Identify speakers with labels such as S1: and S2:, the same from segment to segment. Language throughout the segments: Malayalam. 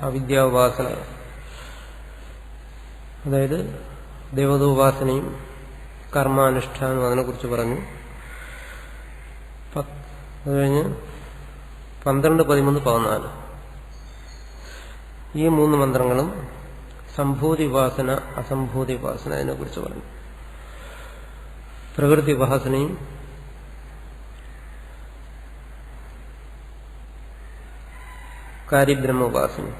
S1: അവിദ്യാഉപാസന, അതായത് ദേവതോപാസനയും കർമാനുഷ്ഠാനവും അതിനെക്കുറിച്ച് പറഞ്ഞു. അത് കഴിഞ്ഞ് 12, 13, 14 ഈ 3 മന്ത്രങ്ങളും സംഭൂതി ഉപാസന, അസംഭൂതി ഉപാസന അതിനെക്കുറിച്ച് പറഞ്ഞു. പ്രകൃതി ഉപാസനയും കാര്യബ്രഹ്മ ഉപാസനയും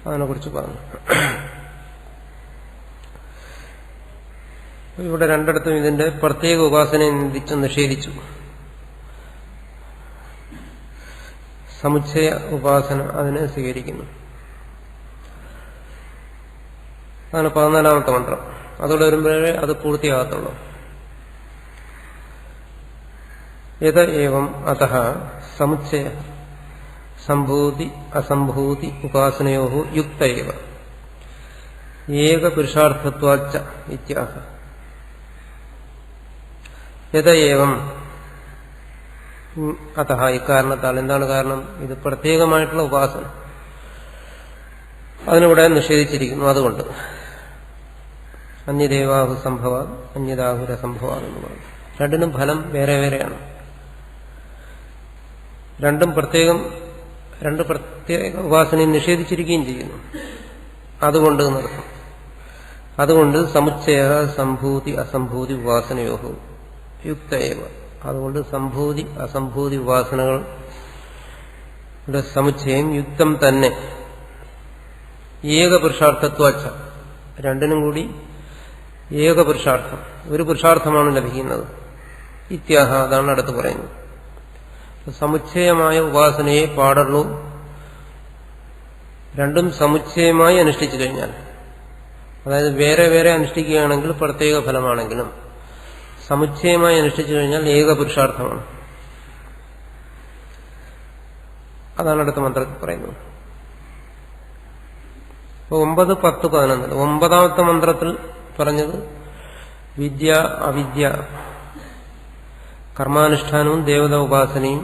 S1: അതിനെക്കുറിച്ച് പറഞ്ഞു. ഇവിടെ രണ്ടിടത്തും ഇതിന്റെ പ്രത്യേക ഉപാസനയെ നിഷേധിച്ചു. സമുച്ചയ ഉപാസന അതിനെ സ്വീകരിക്കുന്നു. അതാണ് 14ാമത്തെ മന്ത്രം. അതോടെ വരുമ്പോഴേ അത് പൂർത്തിയാകത്തുള്ളൂ. യത ഏവം അതഃ സമുച്ചയ സംഭൂതി അസംഭൂതി ഉപാസനയോ യുക്ത ഏവ ഏകപുരുഷാർത്ഥത്വാച്ച ഇത്യാഹ. യത ഏവം അതഃ ഇക്കാരണത്താൽ. എന്താണ് കാരണം? ഇത് പ്രത്യേകമായിട്ടുള്ള ഉപാസന അതിനിവിടെ നിഷേധിച്ചിരിക്കുന്നു. അതുകൊണ്ട് അന്യദേവാഹു സംഭവ അന്യദാഹുര സംഭവ എന്ന് പറഞ്ഞു. രണ്ടിനും ഫലം വേറെ വേറെയാണ്. രണ്ട് പ്രത്യേക ഉപാസനയും നിഷേധിച്ചിരിക്കുകയും ചെയ്യുന്നു. അതുകൊണ്ട് എന്നർത്ഥം. അതുകൊണ്ട് സമുച്ചയ സംഭൂതി അസംഭൂതി ഉപാസനയോഹു യുക്തയേവ. അതുകൊണ്ട് സംഭൂതി അസംഭൂതി ഉപാസനകളുടെ സമുച്ചയം യുക്തം തന്നെ. ഏകപുരുഷാർത്ഥത്വാച്ച, രണ്ടിനും കൂടി ഏകപുരുഷാർത്ഥം, ഒരു പുരുഷാർത്ഥമാണ് ലഭിക്കുന്നത്. ഇത്യാഹ, അതാണ് അടുത്ത് പറയുന്നത്. സമുച്ചയമായ ഉപാസനയെ പാടുള്ളൂ. രണ്ടും സമുച്ചയമായി അനുഷ്ഠിച്ചു കഴിഞ്ഞാൽ, അതായത് വേറെ വേറെ അനുഷ്ഠിക്കുകയാണെങ്കിൽ പ്രത്യേക ഫലമാണെങ്കിലും സമുച്ചയമായി അനുഷ്ഠിച്ചു കഴിഞ്ഞാൽ ഏകപുരുഷാർത്ഥമാണ്. അതാണ് അടുത്ത മന്ത്രത്തിൽ പറയുന്നത്. 9, 10, 11. 9ാമത്തെ മന്ത്രത്തിൽ പറഞ്ഞത് വിദ്യ അവിദ്യ കർമാനുഷ്ഠാനവും ദേവത ഉപാസനയും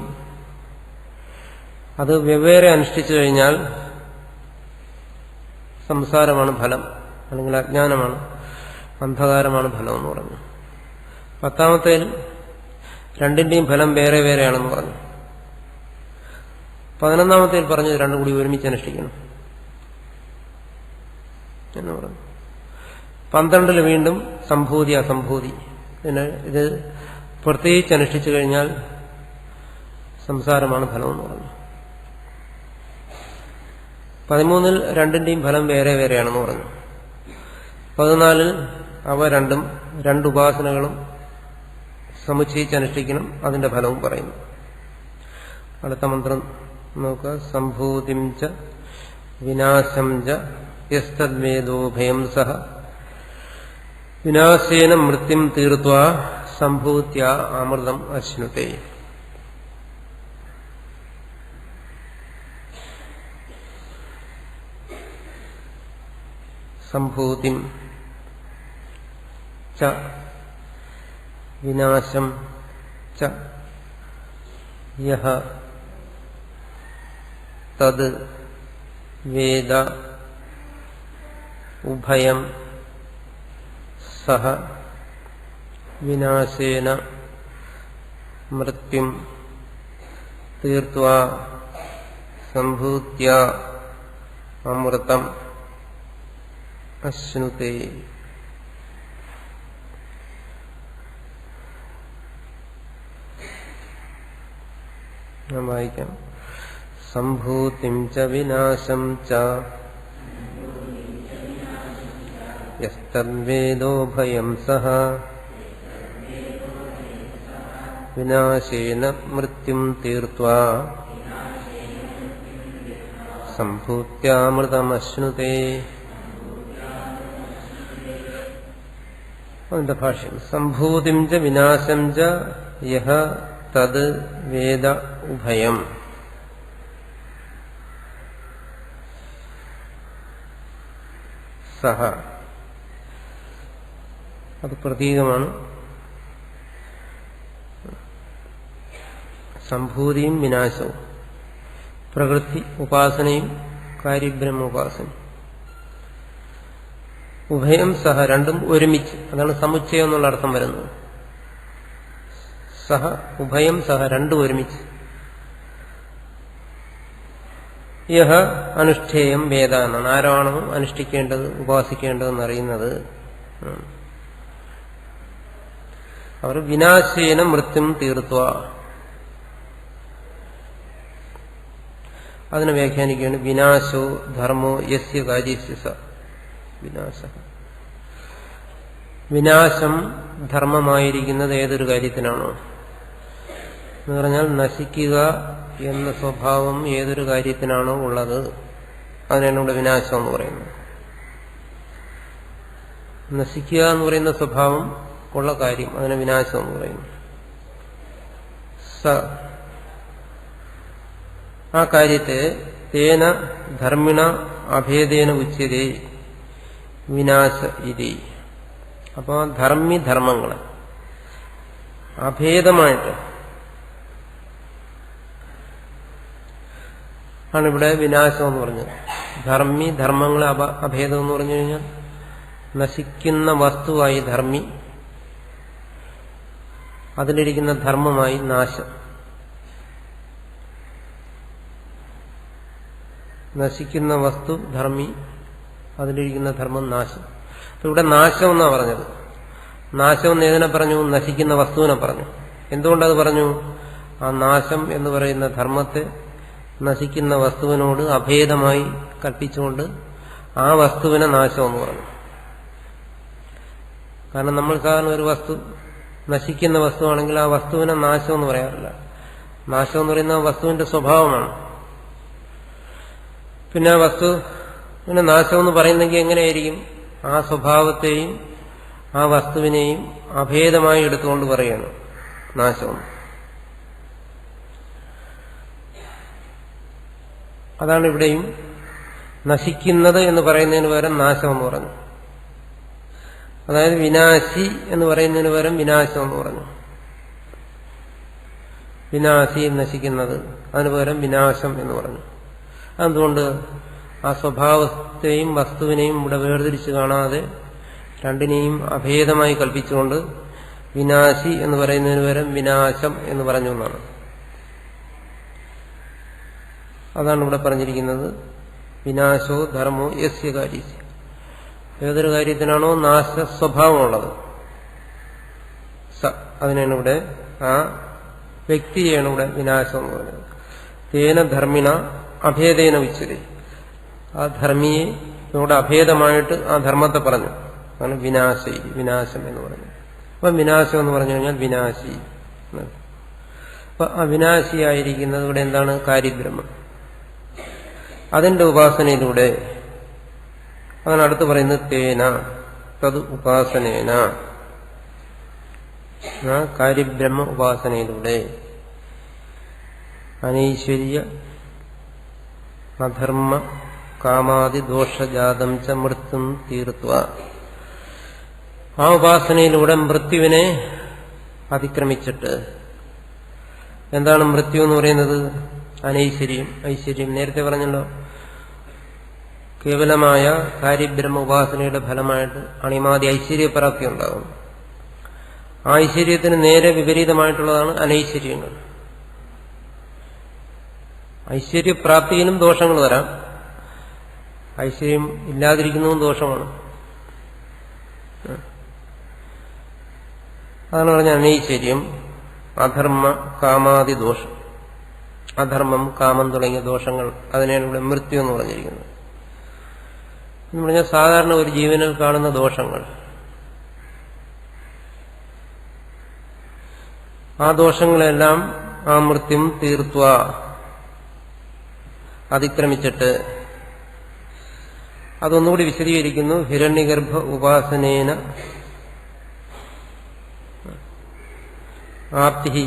S1: അത് വെവ്വേറെ അനുഷ്ഠിച്ചു കഴിഞ്ഞാൽ സംസാരമാണ് ഫലം, അല്ലെങ്കിൽ അജ്ഞാനമാണ്, അന്ധകാരമാണ് ഫലം എന്ന് പറഞ്ഞു. 10ാമത്തേൽ രണ്ടിന്റെയും ഫലം വേറെ വേറെയാണെന്ന് പറഞ്ഞു. 11ാമത്തേൽ പറഞ്ഞത് രണ്ടും കൂടി ഒരുമിച്ച് അനുഷ്ഠിക്കണം എന്ന് പറഞ്ഞു. 12 വീണ്ടും സംഭൂതി അസംഭൂതി. ഇത് പ്രത്യേകിച്ച് അനുഷ്ഠിച്ചു കഴിഞ്ഞാൽ സംസാരമാണ് ഫലമെന്ന് പറഞ്ഞു. 13 രണ്ടിന്റെയും ഫലം വേറെ വേറെയാണെന്ന് പറഞ്ഞു. 14 അവ രണ്ട് ഉപാസനകളും സമുച്ചയിച്ച് അനുഷ്ഠിക്കണം, അതിന്റെ ഫലവും പറയുന്നു. അടുത്ത മന്ത്രം നോക്കുക. സംഭൂതിം ച വിനാശം ച യസ്തദ്വേദോഭയം സഹ വിനാശേന മൃത്യും തീർത്വാ സംഭൂത്യ അമൃതം അശ്നുതേ. സംഭൂതിം ച വിനാശം ച യഹ തദ് വേദ ഉഭയം സഹ വിനാശേന മൃത്യും തീർത്വാ സംഭൂത്യ അമൃതം അശ്നുതേ. ഞാൻ വായിക്കാം. സംഭൂതിം ച വിനാശം ച യസ്തദ്വേദോഭയം സഹ വിനാശേന മൃത്യും തീർത്വാ സംഭൂത്യാമൃതമശ്നുതേ. അതിന്റെ ഭാഷ്യം. സംഭൂതിം ച വിനാശം ച യഹ തദ് വേദ ഉഭയം സഹ. അത് പ്രതീകമാണ്. സംഭൂതിയും വിനാശവും പ്രകൃതി ഉപാസനയും കാര്യബ്രഹ്മ ഉപാസനയും. ഉഭയം സഹ, രണ്ടും ഒരുമിച്ച്. അതാണ് സമുച്ചയം എന്നുള്ള അർത്ഥം വരുന്നത്. സഹ ഉഭയം സഹ, രണ്ടും ഒരുമിച്ച്. യഹ അനുഷ്ഠേയം വേദ എന്നാണ്. ആരാണോ അനുഷ്ഠിക്കേണ്ടത്, ഉപാസിക്കേണ്ടതെന്ന് അറിയുന്നത് അവർ വിനാശേന മൃത്യും തീർത്തുക. അതിനെ വ്യാഖ്യാനിക്കുകയാണ് വിനാശോ ധർമ്മോ യസ്യ കാര്യസ്യ സ വിനാശ. വിനാശം ധർമ്മമായിരിക്കുന്നത് ഏതൊരു കാര്യത്തിനാണോ എന്ന് പറഞ്ഞാൽ നശിക്കുക എന്ന സ്വഭാവം ഏതൊരു കാര്യത്തിനാണോ ഉള്ളത് അതിനാണ് ഇവിടെ വിനാശം എന്ന് പറയുന്നത്. നശിക്കുക എന്ന് പറയുന്ന സ്വഭാവം ഉള്ള കാര്യം അതിനെ വിനാശം എന്ന് പറയുന്നു. സ ആ കാര്യത്തെ തേന ധർമ്മിണ അഭേദേന ഉച്യതേ വിനാശ ഇതി. അപ്പോൾ ധർമ്മി ധർമ്മങ്ങളെ അഭേദമായിട്ട് ആണ് ഇവിടെ വിനാശം എന്ന് പറഞ്ഞത്. ധർമ്മി ധർമ്മങ്ങളെ അഭേദം എന്ന് പറഞ്ഞു കഴിഞ്ഞാൽ നശിക്കുന്ന വസ്തുവായി ധർമ്മി, അതിലിരിക്കുന്ന ധർമ്മമായി നാശം. നശിക്കുന്ന വസ്തു ധർമ്മി, അതിലിരിക്കുന്ന ധർമ്മം നാശം. അപ്പൊ ഇവിടെ നാശം എന്നാ പറഞ്ഞത്. നാശം എന്ന് ഏതിനെ പറഞ്ഞു? നശിക്കുന്ന വസ്തുവിനെ പറഞ്ഞു. എന്തുകൊണ്ടത് പറഞ്ഞു? ആ നാശം എന്ന് പറയുന്ന ധർമ്മത്തെ നശിക്കുന്ന വസ്തുവിനോട് അഭേദമായി കൽപ്പിച്ചുകൊണ്ട് ആ വസ്തുവിനെ നാശം എന്ന് പറഞ്ഞു. കാരണം നമ്മൾ സാധാരണ ഒരു വസ്തു നശിക്കുന്ന വസ്തുവാണെങ്കിൽ ആ വസ്തുവിനെ നാശം എന്ന് പറയാറില്ല. നാശം എന്ന് പറയുന്ന വസ്തുവിന്റെ സ്വഭാവമാണ്. പിന്നെ ആ വസ്തുവിനെ നാശം എന്ന് പറയുന്നെങ്കിൽ എങ്ങനെയായിരിക്കും? ആ സ്വഭാവത്തെയും ആ വസ്തുവിനെയും അഭേദമായി എടുത്തുകൊണ്ട് പറയണം നാശം. അതാണ് ഇവിടെയും നശിക്കുന്നത് എന്ന് പറയുന്നതിന് പകരം നാശം എന്ന് പറഞ്ഞു. അതായത് വിനാശി എന്ന് പറയുന്നതിന് പകരം വിനാശം എന്ന് പറഞ്ഞു. വിനാശി നശിക്കുന്നത്, അതിന് പകരം വിനാശം എന്ന് പറഞ്ഞു. അതുകൊണ്ട് ആ സ്വഭാവത്തെയും വസ്തുവിനെയും ഇവിടെ വേർതിരിച്ച് കാണാതെ രണ്ടിനെയും അഭേദമായി കൽപ്പിച്ചുകൊണ്ട് വിനാശി എന്ന് പറയുന്നതിന് പകരം വിനാശം എന്ന് പറഞ്ഞു എന്നാണ്. അതാണ് ഇവിടെ പറഞ്ഞിരിക്കുന്നത്. വിനാശോ ധർമ്മോ യസ്യ കാര്യസ്യ. ഏതൊരു കാര്യത്തിനാണോ നാശ സ്വഭാവമുള്ളത് അതിനാണ് ഇവിടെ, ആ വ്യക്തിയെയാണ് ഇവിടെ വിനാശം എന്ന് പറയുന്നത്. തേന ധർമ്മിണ അഭേദേന വിച്ഛതി. ആ ധർമ്മിയെ ഇവിടെ അഭേദമായിട്ട് ആ ധർമ്മത്തെ പറഞ്ഞു. അതാണ് വിനാശി, വിനാശം എന്ന് പറഞ്ഞു. അപ്പൊ വിനാശം എന്ന് പറഞ്ഞു കഴിഞ്ഞാൽ വിനാശി. അപ്പൊ അവിനാശിയായിരിക്കുന്നത് ഇവിടെ എന്താണ്? കാര്യബ്രഹ്മം. അതിന്റെ ഉപാസനയിലൂടെ, അതാണ് അടുത്ത് പറയുന്നത് തേന തത് ഉപാസനേന, കാര്യബ്രഹ്മ ഉപാസനയിലൂടെ അനൈശ്വര്യ അധർമ്മ കാമാദി ദോഷജാതം ച മൃത്യും തീർത്തുക. ആ ഉപാസനയിലൂടെ മൃത്യുവിനെ അതിക്രമിച്ചിട്ട്, എന്താണ് മൃത്യു എന്ന് പറയുന്നത്? അനൈശ്വര്യം, ഐശ്വര്യം. നേരത്തെ പറഞ്ഞല്ലോ, കേവലമായ കാര്യബ്രഹ്മ ഉപാസനയുടെ ഫലമായിട്ട് അണിമാതി ഐശ്വര്യപ്രാപ്തി ഉണ്ടാകും. ആ ഐശ്വര്യത്തിന് നേരെ വിപരീതമായിട്ടുള്ളതാണ് അനൈശ്വര്യങ്ങൾ. ഐശ്വര്യപ്രാപ്തിയിലും ദോഷങ്ങൾ വരാം. ഐശ്വര്യം ഇല്ലാതിരിക്കുന്നതും ദോഷമാണ്. അതാണ് പറഞ്ഞ അനൈശ്വര്യം, അധർമ്മ കാമാദി ദോഷം. അധർമ്മം, കാമം തുടങ്ങിയ ദോഷങ്ങൾ, അതിനെയാണ് ഇവിടെ മൃത്യു എന്ന് പറഞ്ഞിരിക്കുന്നത്. എന്ന് പറഞ്ഞാൽ സാധാരണ ഒരു ജീവനിൽ കാണുന്ന ദോഷങ്ങൾ, ആ ദോഷങ്ങളെല്ലാം ആ മൃത്യും തീർത്തുക, അതിക്രമിച്ചിട്ട്. അതൊന്നുകൂടി വിശദീകരിക്കുന്നു. ഹിരണ്യഗർഭ ഉപാസനേന ആപ്തി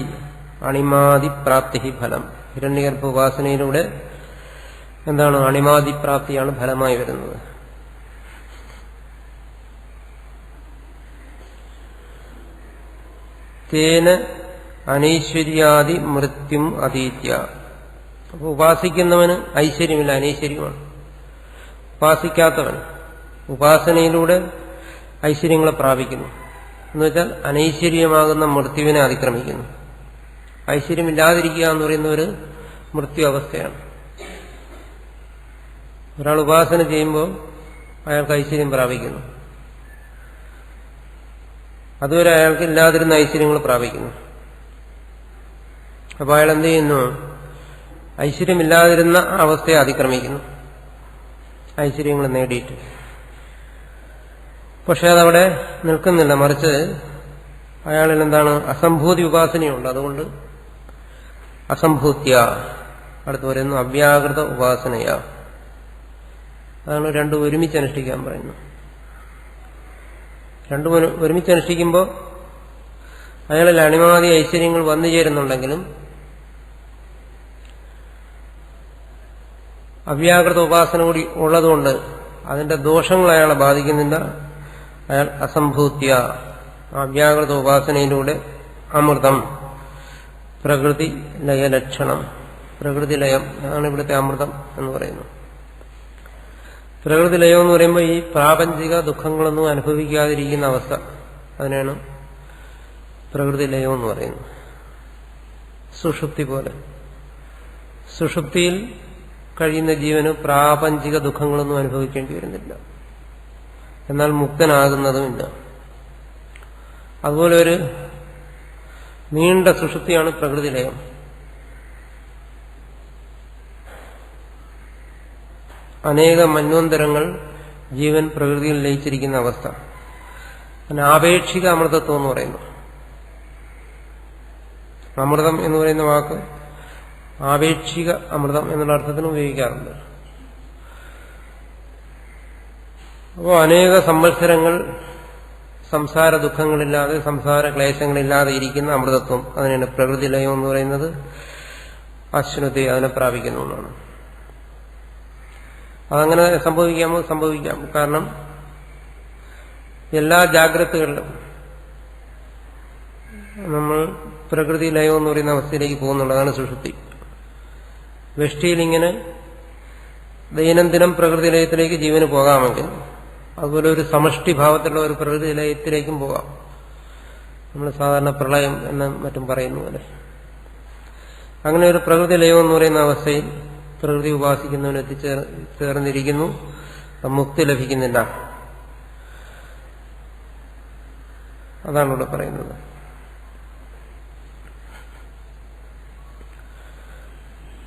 S1: അണിമാതിപ്രാപ്തി ഫലം. ഹിരണ്യഗർഭ ഉപാസനയിലൂടെ എന്താണ്? അണിമാതിപ്രാപ്തിയാണ് ഫലമായി വരുന്നത്. തേന അനൈശ്വര്യാദി മൃത്യും അതീത്യ. അപ്പോൾ ഉപാസിക്കുന്നവന് ഐശ്വര്യമില്ല, അനൈശ്വര്യമാണ്. ഉപാസിക്കാത്തവൻ ഉപാസനയിലൂടെ ഐശ്വര്യങ്ങളെ പ്രാപിക്കുന്നു. എന്നുവെച്ചാൽ അനൈശ്വര്യമാകുന്ന മൃത്യുവിനെ അതിക്രമിക്കുന്നു. ഐശ്വര്യമില്ലാതിരിക്കുക എന്ന് പറയുന്ന ഒരു മൃത്യു അവസ്ഥയാണ്. ഒരാൾ ഉപാസന ചെയ്യുമ്പോൾ അയാൾക്ക് ഐശ്വര്യം പ്രാപിക്കുന്നു. അതുവരെ അയാൾക്ക് ഇല്ലാതിരുന്ന ഐശ്വര്യങ്ങൾ പ്രാപിക്കുന്നു. അപ്പോൾ അയാൾ എന്ത് ചെയ്യുന്നു? ഐശ്വര്യമില്ലാതിരുന്ന അവസ്ഥയെ അതിക്രമിക്കുന്നു, ഐശ്വര്യങ്ങൾ നേടിയിട്ട്. പക്ഷെ അതവിടെ നിൽക്കുന്നില്ല, മറിച്ച് അയാളിൽ എന്താണ്? അസംഭൂതി ഉപാസനയുണ്ട്. അതുകൊണ്ട് അസംഭൂത്യ അടുത്ത് പറയുന്നു അവ്യാകൃത ഉപാസനയാ. അതാണ് രണ്ടും ഒരുമിച്ച് അനുഷ്ഠിക്കാൻ പറയുന്നു. രണ്ടും ഒരുമിച്ച് അനുഷ്ഠിക്കുമ്പോൾ അയാളിൽ അണിമാതി ഐശ്വര്യങ്ങൾ വന്നു ചേരുന്നുണ്ടെങ്കിലും അവ്യാകൃത ഉപാസന കൂടി ഉള്ളതുകൊണ്ട് അതിന്റെ ദോഷങ്ങൾ അയാളെ ബാധിക്കുന്നില്ല. അയാൾ അസംഭൂത്യ അവ്യാകൃത ഉപാസനയിലൂടെ അമൃതം പ്രകൃതി ലയലക്ഷണം, പ്രകൃതി ലയം ആണ് ഇവിടുത്തെ അമൃതം എന്ന് പറയുന്നത്. പ്രകൃതി ലയം എന്ന് പറയുമ്പോൾ ഈ പ്രാപഞ്ചിക ദുഃഖങ്ങളൊന്നും അനുഭവിക്കാതിരിക്കുന്ന അവസ്ഥ, അതിനാണ് പ്രകൃതി ലയം എന്ന് പറയുന്നത്. സുഷുപ്തി പോലെ സുഷുപ്തിയിൽ കഴിയുന്ന ജീവന് പ്രാപഞ്ചിക ദുഃഖങ്ങളൊന്നും അനുഭവിക്കേണ്ടി വരുന്നില്ല, എന്നാൽ മുക്തനാകുന്നതുമില്ല. അതുപോലെ ഒരു നീണ്ട സുഷുപ്തിയാണ് പ്രകൃതി ലയം. അനേക മന്വന്തരങ്ങൾ ജീവൻ പ്രകൃതിയിൽ ലയിച്ചിരിക്കുന്ന അവസ്ഥ. അതിന് ആപേക്ഷിക അമൃതത്വം എന്ന് പറയുന്നു. അമൃതം എന്ന് പറയുന്ന വാക്ക് ആപേക്ഷിക അമൃതം എന്നുള്ള അർത്ഥത്തിന് ഉപയോഗിക്കാറുണ്ട്. അപ്പോൾ അനേക സംവത്സരങ്ങൾ സംസാര ദുഃഖങ്ങളില്ലാതെ, സംസാര ക്ലേശങ്ങളില്ലാതെ ഇരിക്കുന്ന അമൃതത്വം, അതിനാണ് പ്രകൃതി ലയം എന്ന് പറയുന്നത്. അശ്നുതി അതിനെ പ്രാപിക്കുന്നു എന്നാണ്. അതങ്ങനെ സംഭവിക്കാമോ? സംഭവിക്കാം. കാരണം എല്ലാ ജാഗ്രതകളിലും നമ്മൾ പ്രകൃതി ലയം എന്ന് പറയുന്ന അവസ്ഥയിലേക്ക് പോകുന്നുള്ളതാണ് സുഷുപ്തി. വെഷ്ടിയിലിങ്ങനെ ദൈനംദിനം പ്രകൃതി ലയത്തിലേക്ക് ജീവന് പോകാമെങ്കിൽ അതുപോലെ ഒരു സമഷ്ടി ഭാവത്തിലുള്ള ഒരു പ്രകൃതി ലയത്തിലേക്കും പോകാം. നമ്മൾ സാധാരണ പ്രളയം എന്ന് മറ്റും പറയുന്ന പോലെ അങ്ങനെ ഒരു പ്രകൃതി ലയം എന്ന് പറയുന്ന അവസ്ഥയിൽ പ്രകൃതി ഉപാസിക്കുന്നവന് എത്തിച്ചേർന്നിരിക്കുന്നു. മുക്തി ലഭിക്കുന്നില്ല. അതാണ് ഇവിടെ പറയുന്നത്.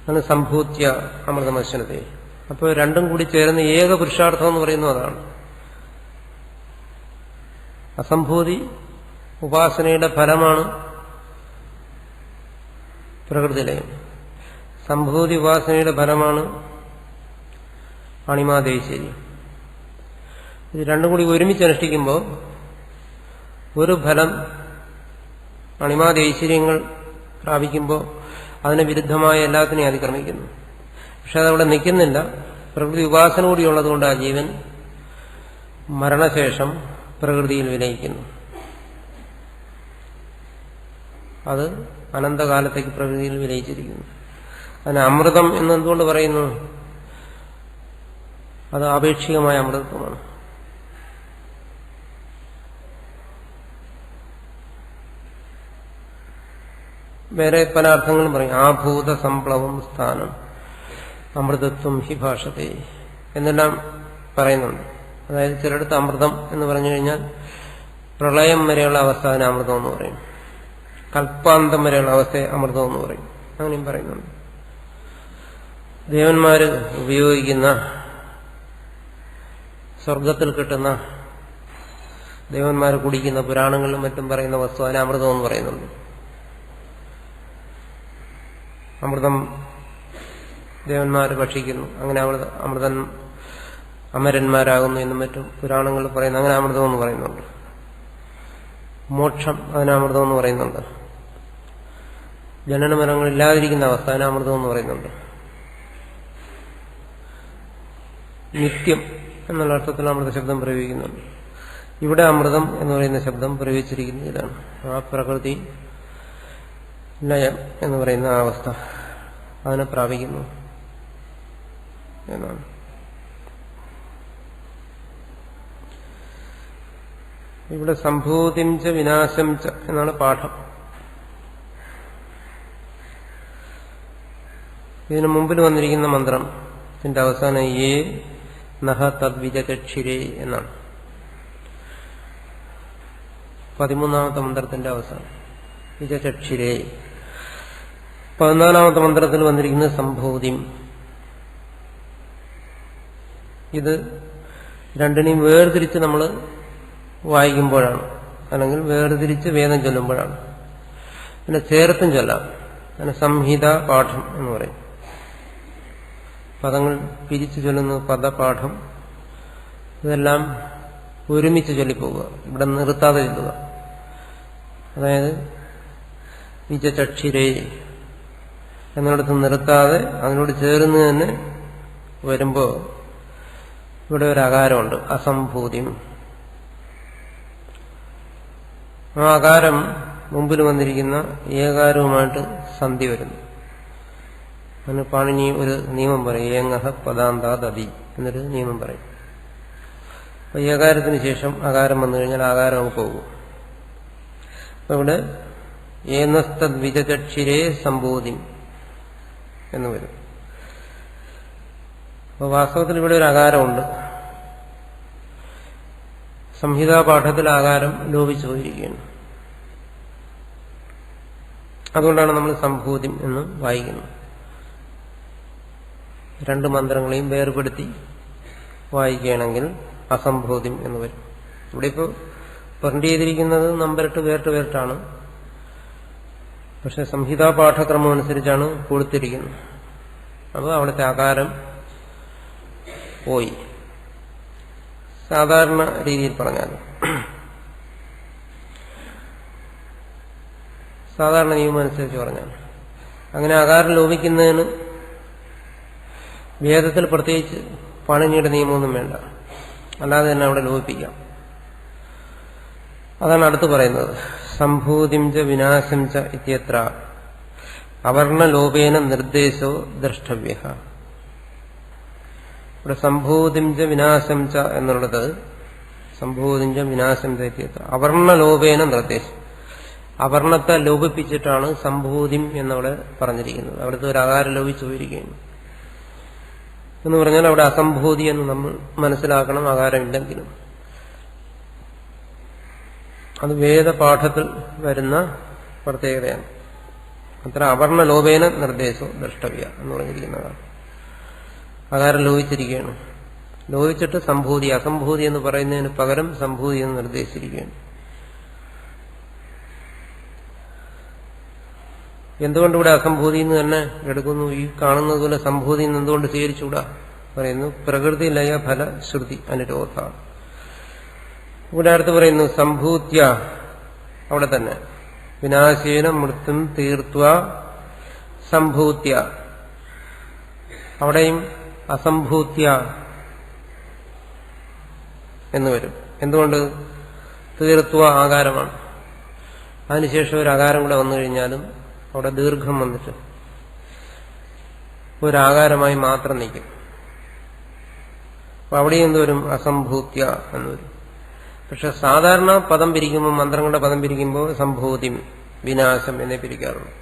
S1: അത് സംഭൂത്യ അമൃതമശ്നത്തെ. അപ്പോൾ രണ്ടും കൂടി ചേർന്ന് ഏക പുരുഷാർത്ഥം എന്ന് പറയുന്നു. അതാണ് അസംഭൂതി ഉപാസനയുടെ ഫലമാണ് പ്രകൃതിലയം. സംഭൂതി ഉപാസനയുടെ ഫലമാണ് അണിമാദേശ്വര്യം. ഇത് രണ്ടും കൂടി ഒരുമിച്ച് അനുഷ്ഠിക്കുമ്പോൾ ഒരു ഫലം അണിമാദേശ്വര്യങ്ങൾ പ്രാപിക്കുമ്പോൾ അതിന് വിരുദ്ധമായ എല്ലാത്തിനെയും അതിക്രമിക്കുന്നു. പക്ഷെ അതവിടെ നിൽക്കുന്നില്ല. പ്രകൃതി ഉപാസന കൂടിയുള്ളതുകൊണ്ട് ആ ജീവൻ മരണശേഷം പ്രകൃതിയിൽ വിലയിക്കുന്നു. അത് അനന്തകാലത്തേക്ക് പ്രകൃതിയിൽ വിലയിച്ചിരിക്കുന്നു. അതിന് അമൃതം എന്നെന്തുകൊണ്ട് പറയുന്നു? അത് ആപേക്ഷികമായ അമൃതത്വമാണ്. വേറെ പല അർത്ഥങ്ങളും പറയും. ആഭൂത സംപ്ലവം സ്ഥാനം അമൃതത്വം ഹി ഭാഷത്തെ എന്നെല്ലാം പറയുന്നുണ്ട്. അതായത് ചിലടത്ത് അമൃതം എന്ന് പറഞ്ഞു കഴിഞ്ഞാൽ പ്രളയം വരെയുള്ള അവസ്ഥ അതിന് അമൃതം എന്ന് പറയും. കൽപ്പാന്തം വരെയുള്ള അവസ്ഥയെ അമൃതം എന്ന് പറയും. അങ്ങനെയും പറയുന്നുണ്ട്. ദേവന്മാര് ഉപയോഗിക്കുന്ന സ്വർഗത്തിൽ കിട്ടുന്ന ദേവന്മാർ കുടിക്കുന്ന പുരാണങ്ങളിലും മറ്റും പറയുന്ന വസ്തു അതിന് അമൃതം എന്ന് പറയുന്നുണ്ട്. അമൃതം ദേവന്മാർ ഭക്ഷിക്കുന്നു, അങ്ങനെ അമൃതൻ അമരന്മാരാകുന്നു എന്നും മറ്റും പുരാണങ്ങളിൽ പറയുന്നു. അങ്ങനെ അമൃതം എന്ന് പറയുന്നുണ്ട്. മോക്ഷം അതിന് അമൃതം എന്ന് പറയുന്നുണ്ട്. ജനനമരണങ്ങളില്ലാതിരിക്കുന്ന അവസ്ഥ അതിന് അമൃതം എന്ന് പറയുന്നുണ്ട്. നിത്യം എന്നുള്ള അർത്ഥത്തിൽ അമൃത ശബ്ദം പ്രയോഗിക്കുന്നുണ്ട്. ഇവിടെ അമൃതം എന്ന് പറയുന്ന ശബ്ദം പ്രയോഗിച്ചിരിക്കുന്നത് ഇതാണ്. ആ പ്രകൃതി ലയം എന്ന് പറയുന്ന ആ അവസ്ഥ. അതിനെ പ്രാപിക്കുന്നു എന്നാണ്. ഇവിടെ സംഭൂതിം ച വിനാശം ച എന്നാണ് പാഠം. ഇതിനു മുമ്പിൽ വന്നിരിക്കുന്ന മന്ത്രത്തിന്റെ അവസാനം യേ നഹ തദ്വിജചക്ഷിരേ എന്നാണ്. 13ാമത്തെ മന്ത്രത്തിന്റെ അവസാനം വിജചക്ഷിരേ. 14ാമത്തെ മന്ത്രത്തിൽ വന്നിരിക്കുന്നത് സംഭൂതിം. ഇത് രണ്ടിനെയും വേർതിരിച്ച് നമ്മൾ വായിക്കുമ്പോഴാണ്, അല്ലെങ്കിൽ വേർതിരിച്ച് വേദം ചൊല്ലുമ്പോഴാണ്. പിന്നെ ചേർത്തും ചൊല്ലാം. അതിന് സംഹിത പാഠം എന്ന് പറയും. പദങ്ങൾ പിരിച്ചു ചൊല്ലുന്നു, പദപാഠം. ഇതെല്ലാം ഒരുമിച്ച് ചൊല്ലിപ്പോവുക, ഇവിടെ നിർത്താതെ ചൊല്ലുക. അതായത് വിജചക്ഷിരേ എന്നിടത്ത് നിർത്താതെ അതിനോട് ചേർന്ന് തന്നെ വരുമ്പോൾ ഇവിടെ ഒരു അകാരമുണ്ട്, അസംഭൂതിം. ആ അകാരം മുമ്പിൽ വന്നിരിക്കുന്ന ഏകാരവുമായിട്ട് സന്ധി വരുന്നു. അതിന് പാണിനി ഒരു നിയമം പറയും, ഏങ്ങഹ പദാന്താദി എന്നൊരു നിയമം പറയും. അപ്പൊ ഏകാരത്തിന് ശേഷം അകാരം വന്നു കഴിഞ്ഞാൽ ആകാരം അങ്ങ് പോകും. അപ്പൊ ഇവിടെ ഏനസ്തദ്വിജചക്ഷിരേ സംഭൂതി എന്ന് വരും. അപ്പൊ വാസ്തവത്തിൽ ഇവിടെ ഒരു അകാരമുണ്ട്. സംഹിതാപാഠത്തിൽ ആകാരം ലോപിച്ചു പോയിരിക്കുകയാണ്. അതുകൊണ്ടാണ് നമ്മൾ സംഭൂതി എന്ന് വായിക്കുന്നത്. രണ്ട് മന്ത്രങ്ങളെയും വേർപെടുത്തി വായിക്കുകയാണെങ്കിൽ അസംഭൂതി എന്ന് വരും. ഇവിടെ ഇപ്പോൾ പ്രിന്റ് ചെയ്തിരിക്കുന്നത് നമ്പരിട്ട് വേറിട്ടാണ്. പക്ഷെ സംഹിതാപാഠക്രമം അനുസരിച്ചാണ് കൊടുത്തിരിക്കുന്നത്. അപ്പോൾ അവിടുത്തെ ആകാരം പോയി. സാധാരണ രീതിയിൽ പറഞ്ഞാൽ, സാധാരണ നിയമം അനുസരിച്ച് പറഞ്ഞാൽ, അങ്ങനെ ആകാരം ലോപിക്കുന്നതിന് വേദത്തിൽ പ്രത്യേകിച്ച് പാണിനിയുടെ നിയമമൊന്നും വേണ്ട, അല്ലാതെ തന്നെ അവിടെ ലോപിപ്പിക്കാം. അതാണ് അടുത്ത് പറയുന്നത്. സംഭൂതിം ച വിനാശം ച ഇത്യത്ര അവർണലോപേന നിർദ്ദേശോ ദ്രഷ്ടവ്യ. ഇവിടെ സംഭൂതിം ച വിനാശം ച എന്നുള്ളത് സംഭൂതിം ച വിനാശം ച ഇത്യത്ര അവർണലോപേന നിർദ്ദേശം. അവർണത്തെ ലോപിപ്പിച്ചിട്ടാണ് സംഭൂതിം എന്നവിടെ പറഞ്ഞിരിക്കുന്നത്. അവിടുത്തെ ഒരു ആകാരം ലോപിച്ചു പോയിരിക്കുകയാണ് എന്ന് പറഞ്ഞാൽ അവിടെ അസംഭൂതി എന്ന് നമ്മൾ മനസ്സിലാക്കണം. ആകാരമില്ലെങ്കിലും അത് വേദപാഠത്തിൽ വരുന്ന പ്രത്യേകതയാണ്. അത്ര അവർണലോപേന നിർദ്ദേശം ദ്രഷ്ടവ്യ എന്ന് പറഞ്ഞിരിക്കുന്നതാണ്. ആകാരം ലോപിച്ചിരിക്കുകയാണ്. ലോപിച്ചിട്ട് സംഭൂതി, അസംഭൂതി എന്ന് പറയുന്നതിന് പകരം സംഭൂതി എന്ന് നിർദ്ദേശിച്ചിരിക്കുകയാണ്. എന്തുകൊണ്ടിവിടെ അസംഭൂതി എന്ന് തന്നെ എടുക്കുന്നു? ഈ കാണുന്നത് പോലെ സംഭൂതി എന്ന് എന്തുകൊണ്ട് സ്വീകരിച്ചുകൂടാ? പറയുന്നു പ്രകൃതി ലയ ഫല ശ്രുതി അനുരോധ. ഇവിടെ അടുത്ത് പറയുന്നു സംഭൂത്യ, അവിടെ തന്നെ വിനാശേന മൃത്യും തീർത്വ സംഭൂത്യ. അവിടെയും അസംഭൂത്യ എന്ന് വരും. എന്തുകൊണ്ട്? തീർത്വ ആകാരമാണ്. അതിനുശേഷം ഒരു ആകാരം കൂടെ വന്നു കഴിഞ്ഞാലും അവിടെ ദീർഘം വന്നിട്ട് ഒരാകാരമായി മാത്രം നിൽക്കും. അപ്പൊ അവിടെ എന്തുവരും? അസംഭൂത്യ എന്ന് വരും. പക്ഷെ സാധാരണ പദം പിരിക്കുമ്പോൾ, മന്ത്രങ്ങളുടെ പദം പിരിക്കുമ്പോൾ സംഭൂതി, വിനാശം എന്നേ പിരിക്കാറുള്ളൂ.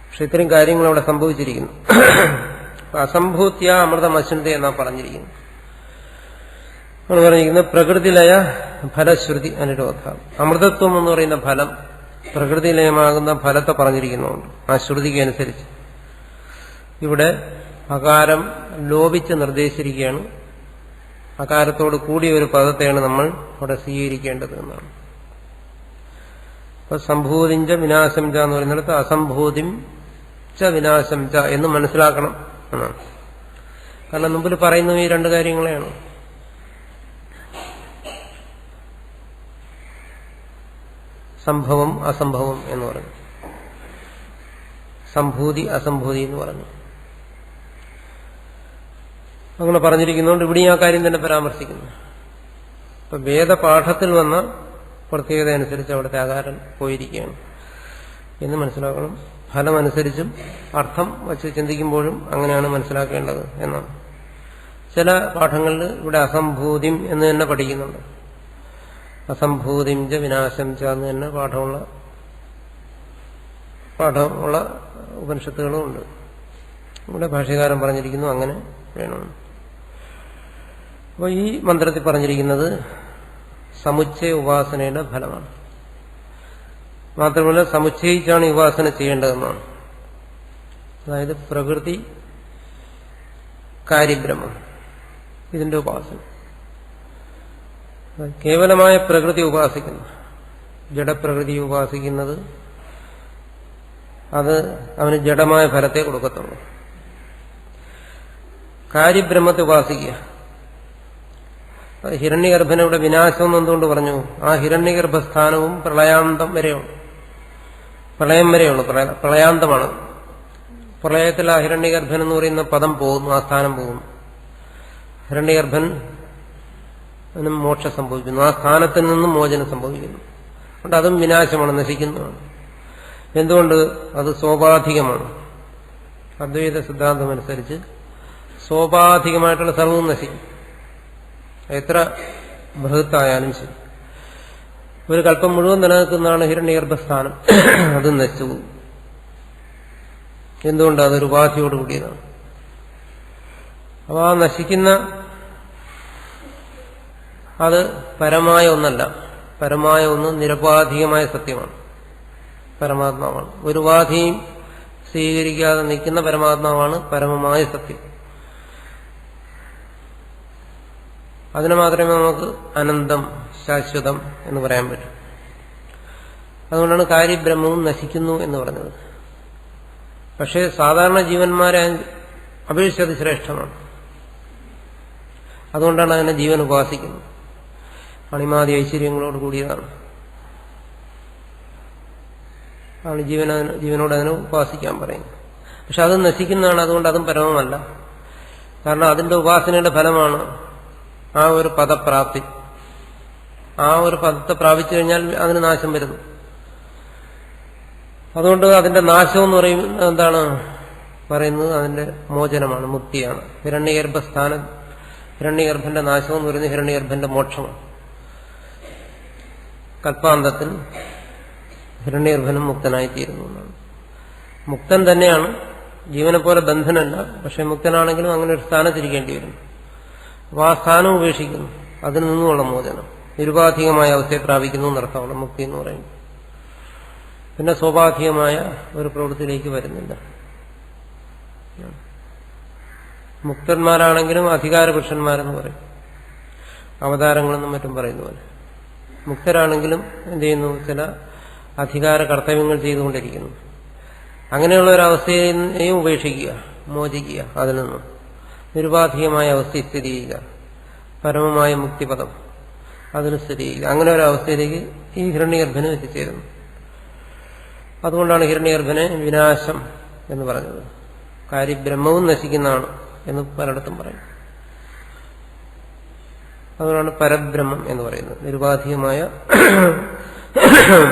S1: പക്ഷെ ഇത്രയും കാര്യങ്ങൾ അവിടെ സംഭവിച്ചിരിക്കുന്നു. അസംഭൂത്യ അമൃതം അശ്വന്ത എന്നാ പറഞ്ഞിരിക്കുന്നു. പറഞ്ഞിരിക്കുന്നത് പ്രകൃതിലയ ഫലശ്രുതി അനുരോധ. അമൃതത്വം എന്ന് പറയുന്ന ഫലം പ്രകൃതിലയമാകുന്ന ഫലത്തെ പറഞ്ഞിരിക്കുന്നുണ്ട് ആ ശ്രുതിക്ക് അനുസരിച്ച്. ഇവിടെ അകാരം ലോപിച്ച് നിർദ്ദേശിച്ചിരിക്കുകയാണ്. അകാരത്തോട് കൂടിയ ഒരു പദത്തെയാണ് നമ്മൾ അവിടെ സ്വീകരിക്കേണ്ടത് എന്നാണ്. അപ്പൊ സംഭൂതിഞ്ച വിനാശം ച എന്ന് പറയുന്നിടത്ത് അസംഭൂതിം ച വിനാശം ച എന്ന് മനസ്സിലാക്കണം എന്നാണ്. കാരണം മുമ്പിൽ പറയുന്നത് ഈ രണ്ട് കാര്യങ്ങളെയാണ്. സംഭവം അസംഭവം എന്ന് പറഞ്ഞു, സംഭൂതി അസംഭൂതി എന്ന് പറഞ്ഞു. അങ്ങനെ പറഞ്ഞിരിക്കുന്നതുകൊണ്ട് ഇവിടെ ആ കാര്യം തന്നെ പരാമർശിക്കുന്നു. ഇപ്പൊ വേദപാഠത്തിൽ വന്ന പ്രത്യേകത അനുസരിച്ച് അവിടുത്തെ ആകാരം പോയിരിക്കുകയാണ് എന്ന് മനസ്സിലാക്കണം. ഫലമനുസരിച്ചും അർത്ഥം വച്ച് ചിന്തിക്കുമ്പോഴും അങ്ങനെയാണ് മനസ്സിലാക്കേണ്ടത് എന്നാണ്. ചില പാഠങ്ങളിൽ ഇവിടെ അസംഭൂതിം എന്ന് തന്നെ പഠിക്കുന്നുണ്ട്. അസംഭൂതിം ച വിനാശം ച എന്ന് തന്നെ പാഠമുള്ള ഉപനിഷത്തുകളും ഉണ്ട്. ഇവിടെ ഭാഷ്യകാരൻ പറഞ്ഞിരിക്കുന്നു അങ്ങനെ വേണം. അപ്പോൾ ഈ മന്ത്രത്തിൽ പറഞ്ഞിരിക്കുന്നത് സമുച്ചയ ഉപാസനയുടെ ഫലമാണ്. മാത്രമല്ല സമുച്ചയിച്ചാണ് ഈ ഉപാസന ചെയ്യേണ്ടതെന്നാണ്. അതായത് പ്രകൃതി കാര്യബ്രഹ്മം ഇതിന്റെ ഉപാസന. കേവലമായ പ്രകൃതി ഉപാസിക്കുന്നു, ജഡപ്രകൃതി ഉപാസിക്കുന്നത് അത് അവന് ജഡമായ ഫലത്തെ കൊടുക്കത്തുള്ളൂ. കാര്യബ്രഹ്മത്തെ ഉപാസിക്കുക. ഹിരണ്യഗർഭനയുടെ വിനാശം എന്തുകൊണ്ട് പറഞ്ഞു? ആ ഹിരണ്യഗർഭസ്ഥാനവും പ്രളയാന്തം വരെയുള്ളൂ, പ്രളയം വരെയുള്ളൂ, പ്രളയാന്തമാണ്. പ്രളയത്തിൽ ആ ഹിരണ്യഗർഭൻ എന്ന് പറയുന്ന പദം പോകുന്നു, ആ സ്ഥാനം പോകുന്നു. ഹിരണ്യഗർഭൻ മോക്ഷം സംഭവിക്കുന്നു, ആ സ്ഥാനത്തിൽ നിന്നും മോചനം സംഭവിക്കുന്നു. അതുകൊണ്ട് അതും വിനാശമാണ്, നശിക്കുന്നതാണ്. എന്തുകൊണ്ട്? അത് സോപാധികമാണ്. അദ്വൈത സിദ്ധാന്തമനുസരിച്ച് സോപാധികമായിട്ടുള്ള സർവ്വവും നശിക്കും. എത്ര ബൃഹത്തായാലും ശരി. ഒരു കൽപ്പം മുഴുവൻ നിലനിൽക്കുന്നതാണ് ഹിരണ്യഗർഭസ്ഥാനം, അത് നശിച്ചു പോകും. എന്തുകൊണ്ട്? അതൊരു ഉപാധിയോടുകൂടിയതാണ്. അപ്പോൾ ആ നശിക്കുന്ന അത് പരമായ ഒന്നല്ല. പരമായ ഒന്ന് നിരപാധികമായ സത്യമാണ്, പരമാത്മാവാണ്. ഒരു ഉപാധിയും സ്വീകരിക്കാതെ നിൽക്കുന്ന പരമാത്മാവാണ് പരമമായ സത്യം. അതിനെ മാത്രമേ നമുക്ക് അനന്തം, ശാശ്വതം എന്ന് പറയാൻ പറ്റും. അതുകൊണ്ടാണ് കാര്യബ്രഹ്മവും നശിക്കുന്നു എന്ന് പറഞ്ഞത്. പക്ഷേ സാധാരണ ജീവന്മാരെ അപേക്ഷിച്ചത് ശ്രേഷ്ഠമാണ്. അതുകൊണ്ടാണ് അതിനെ ജീവൻ ഉപാസിക്കുന്നത്. അണിമാതി ഐശ്വര്യങ്ങളോട് കൂടിയതാണ്. ആണ് ജീവനോട് അതിനെ ഉപാസിക്കാൻ പറയുന്നത്. പക്ഷെ അത് നശിക്കുന്നതാണ്. അതുകൊണ്ട് അതും പരമമല്ല. കാരണം അതിന്റെ ഉപാസനയുടെ ഫലമാണ് ആ ഒരു പദപ്രാപ്തി. ആ ഒരു പദത്തെ പ്രാപിച്ചു കഴിഞ്ഞാൽ അതിന് നാശം വരുന്നു. അതുകൊണ്ട് അതിന്റെ നാശം എന്ന് പറയുന്നത് എന്താണ് പറയുന്നത്? അതിന്റെ മോചനമാണ്, മുക്തിയാണ്. ഹിരണ്യഗർഭസ്ഥാനം, ഹിരണ്യഗർഭന്റെ നാശം എന്ന് പറയുന്നത് ഹിരണ്യഗർഭന്റെ മോക്ഷമാണ്. കൽപ്പാന്തത്തിൽ ഹിരണ്യഗർഭനും മുക്തനായിത്തീരുന്നു എന്നാണ്. മുക്തൻ തന്നെയാണ്, ജീവനെ പോലെ ബന്ധനല്ല. പക്ഷെ മുക്തനാണെങ്കിലും അങ്ങനെ ഒരു സ്ഥാനത്തിരിക്കേണ്ടി വരും. അപ്പോൾ ആ സ്ഥാനം ഉപേക്ഷിക്കുന്നു. അതിൽ നിന്നുമുള്ള മോചനം, നിരുപാധികമായ അവസ്ഥയെ പ്രാപിക്കുന്നു എന്നർത്ഥമാണ് മുക്തി എന്ന് പറയുന്നത്. പിന്നെ സ്വാഭാവികമായ ഒരു പ്രവൃത്തിയിലേക്ക് വരുന്നില്ല. മുക്തന്മാരാണെങ്കിലും അധികാരപുരുഷന്മാരെന്ന് പറയും, അവതാരങ്ങളെന്നും മറ്റും പറയുന്ന പോലെ. മുക്തരാണെങ്കിലും എന്ത് ചെയ്യുന്നു? ചില അധികാര കർത്തവ്യങ്ങൾ ചെയ്തുകൊണ്ടിരിക്കുന്നു. അങ്ങനെയുള്ള ഒരവസ്ഥയെയും ഉപേക്ഷിക്കുക, മോചിക്കുക, അതിൽ നിന്നും നിരുപാധികമായ അവസ്ഥയിൽ സ്ഥിതി ചെയ്യുക, പരമമായ മുക്തിപദം അതിന് സ്ഥിതി ചെയ്യുക. അങ്ങനെ ഒരു അവസ്ഥയിലേക്ക് ഈ ഹിരണ്യഗർഭന് എത്തിച്ചേരുന്നു. അതുകൊണ്ടാണ് ഹിരണ്യഗർഭനെ വിനാശം എന്ന് പറഞ്ഞത്. കാര്യബ്രഹ്മവും നശിക്കുന്നതാണ് എന്ന് പലയിടത്തും പറയും. അതുകൊണ്ടാണ് പരബ്രഹ്മം എന്ന് പറയുന്നത്. നിരുപാധികമായ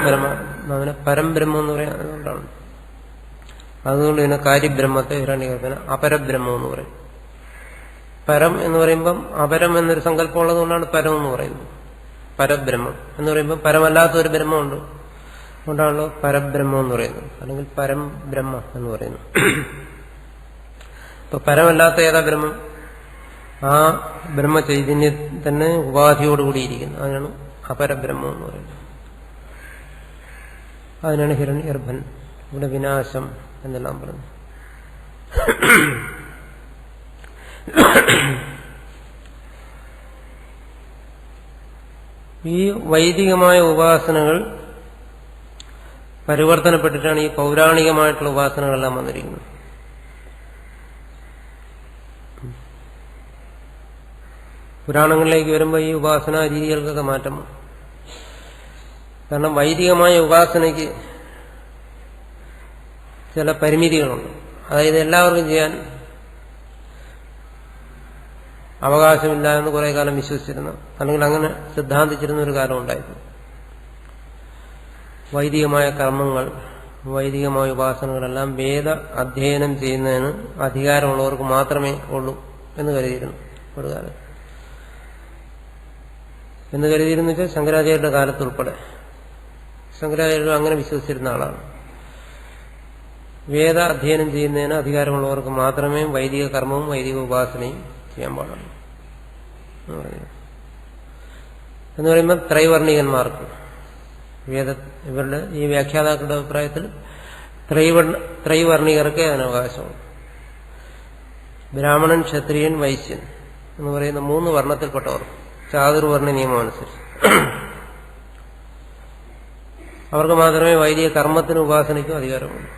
S1: പരമാത്മാവിനെ പരംബ്രഹ്മം എന്ന് പറയാൻ അതുകൊണ്ടാണ്. അതുകൊണ്ട് തന്നെ കാര്യബ്രഹ്മത്തെ ഹിരണ്യഗർഭന അപരബ്രഹ്മം എന്ന് പറയും. പരം എന്ന് പറയുമ്പം അപരം എന്നൊരു സങ്കല്പം ഉള്ളതുകൊണ്ടാണ് പരം എന്ന് പറയുന്നത്. പരബ്രഹ്മം എന്ന് പറയുമ്പോൾ പരമല്ലാത്ത ഒരു ബ്രഹ്മമുണ്ട്, അതുകൊണ്ടാണല്ലോ പരബ്രഹ്മം എന്ന് പറയുന്നത്, അല്ലെങ്കിൽ പരം ബ്രഹ്മ എന്ന് പറയുന്നത്. ഇപ്പൊ പരമല്ലാത്ത ഏതാ ബ്രഹ്മം? ആ ബ്രഹ്മചൈതന്യം തന്നെ ഉപാധിയോടുകൂടിയിരിക്കുന്നു. അതിനാണ് അപരബ്രഹ്മം എന്ന് പറയുന്നത്. അതിനാണ് ഹിരണ്യഗർഭൻ ഇവിടെ വിനാശം എന്നെല്ലാം പറഞ്ഞു. ഈ വൈദികമായ ഉപാസനകൾ പരിവർത്തനപ്പെട്ടിട്ടാണ് ഈ പൗരാണികമായിട്ടുള്ള ഉപാസനകളെല്ലാം വന്നിരിക്കുന്നത്. പുരാണങ്ങളിലേക്ക് വരുമ്പോൾ ഈ ഉപാസനാ രീതികൾക്കൊക്കെ മാറ്റം. കാരണം വൈദികമായ ഉപാസനയ്ക്ക് ചില പരിമിതികളുണ്ട്. അതായത് എല്ലാവർക്കും ചെയ്യാൻ അവകാശമില്ല എന്ന് കുറെ കാലം വിശ്വസിച്ചിരുന്നു, അല്ലെങ്കിൽ അങ്ങനെ സിദ്ധാന്തിച്ചിരുന്ന ഒരു കാലം ഉണ്ടായിരുന്നു. വൈദികമായ കർമ്മങ്ങൾ വൈദികമായ ഉപാസനകളെല്ലാം വേദ അധ്യയനം ചെയ്യുന്നതിന് അധികാരമുള്ളവർക്ക് മാത്രമേ ഉള്ളൂ എന്ന് കരുതിയിരുന്നു ഒരു കാലം. എന്ന് കരുതിയിരുന്നു വെച്ചാൽ ശങ്കരാചാര്യരുടെ കാലത്തുൾപ്പെടെ ശങ്കരാചാര്യർ അങ്ങനെ വിശ്വസിച്ചിരുന്ന ആളാണ്. വേദ അധ്യയനം ചെയ്യുന്നതിന് അധികാരമുള്ളവർക്ക് മാത്രമേ വൈദിക കർമ്മവും വൈദിക ഉപാസനയും ചെയ്യാൻ പാടുള്ളൂ എന്ന് പറയുമ്പോൾ ത്രൈവർണികന്മാർക്ക് ഇവരുടെ ഈ വ്യാഖ്യാതാക്കളുടെ അഭിപ്രായത്തിൽ ത്രൈവർണികർക്ക് അതിന് അവകാശമാണ്. ബ്രാഹ്മണൻ, ക്ഷത്രിയൻ, വൈശ്യൻ എന്ന് പറയുന്ന 3 വർണ്ണത്തിൽപ്പെട്ടവർ ചാതുർവർണ്ണ നിയമം അനുസരിച്ച് അവർക്ക് മാത്രമേ വൈദിക കർമ്മത്തിനും ഉപാസനയ്ക്കും അധികാരമുള്ളൂ.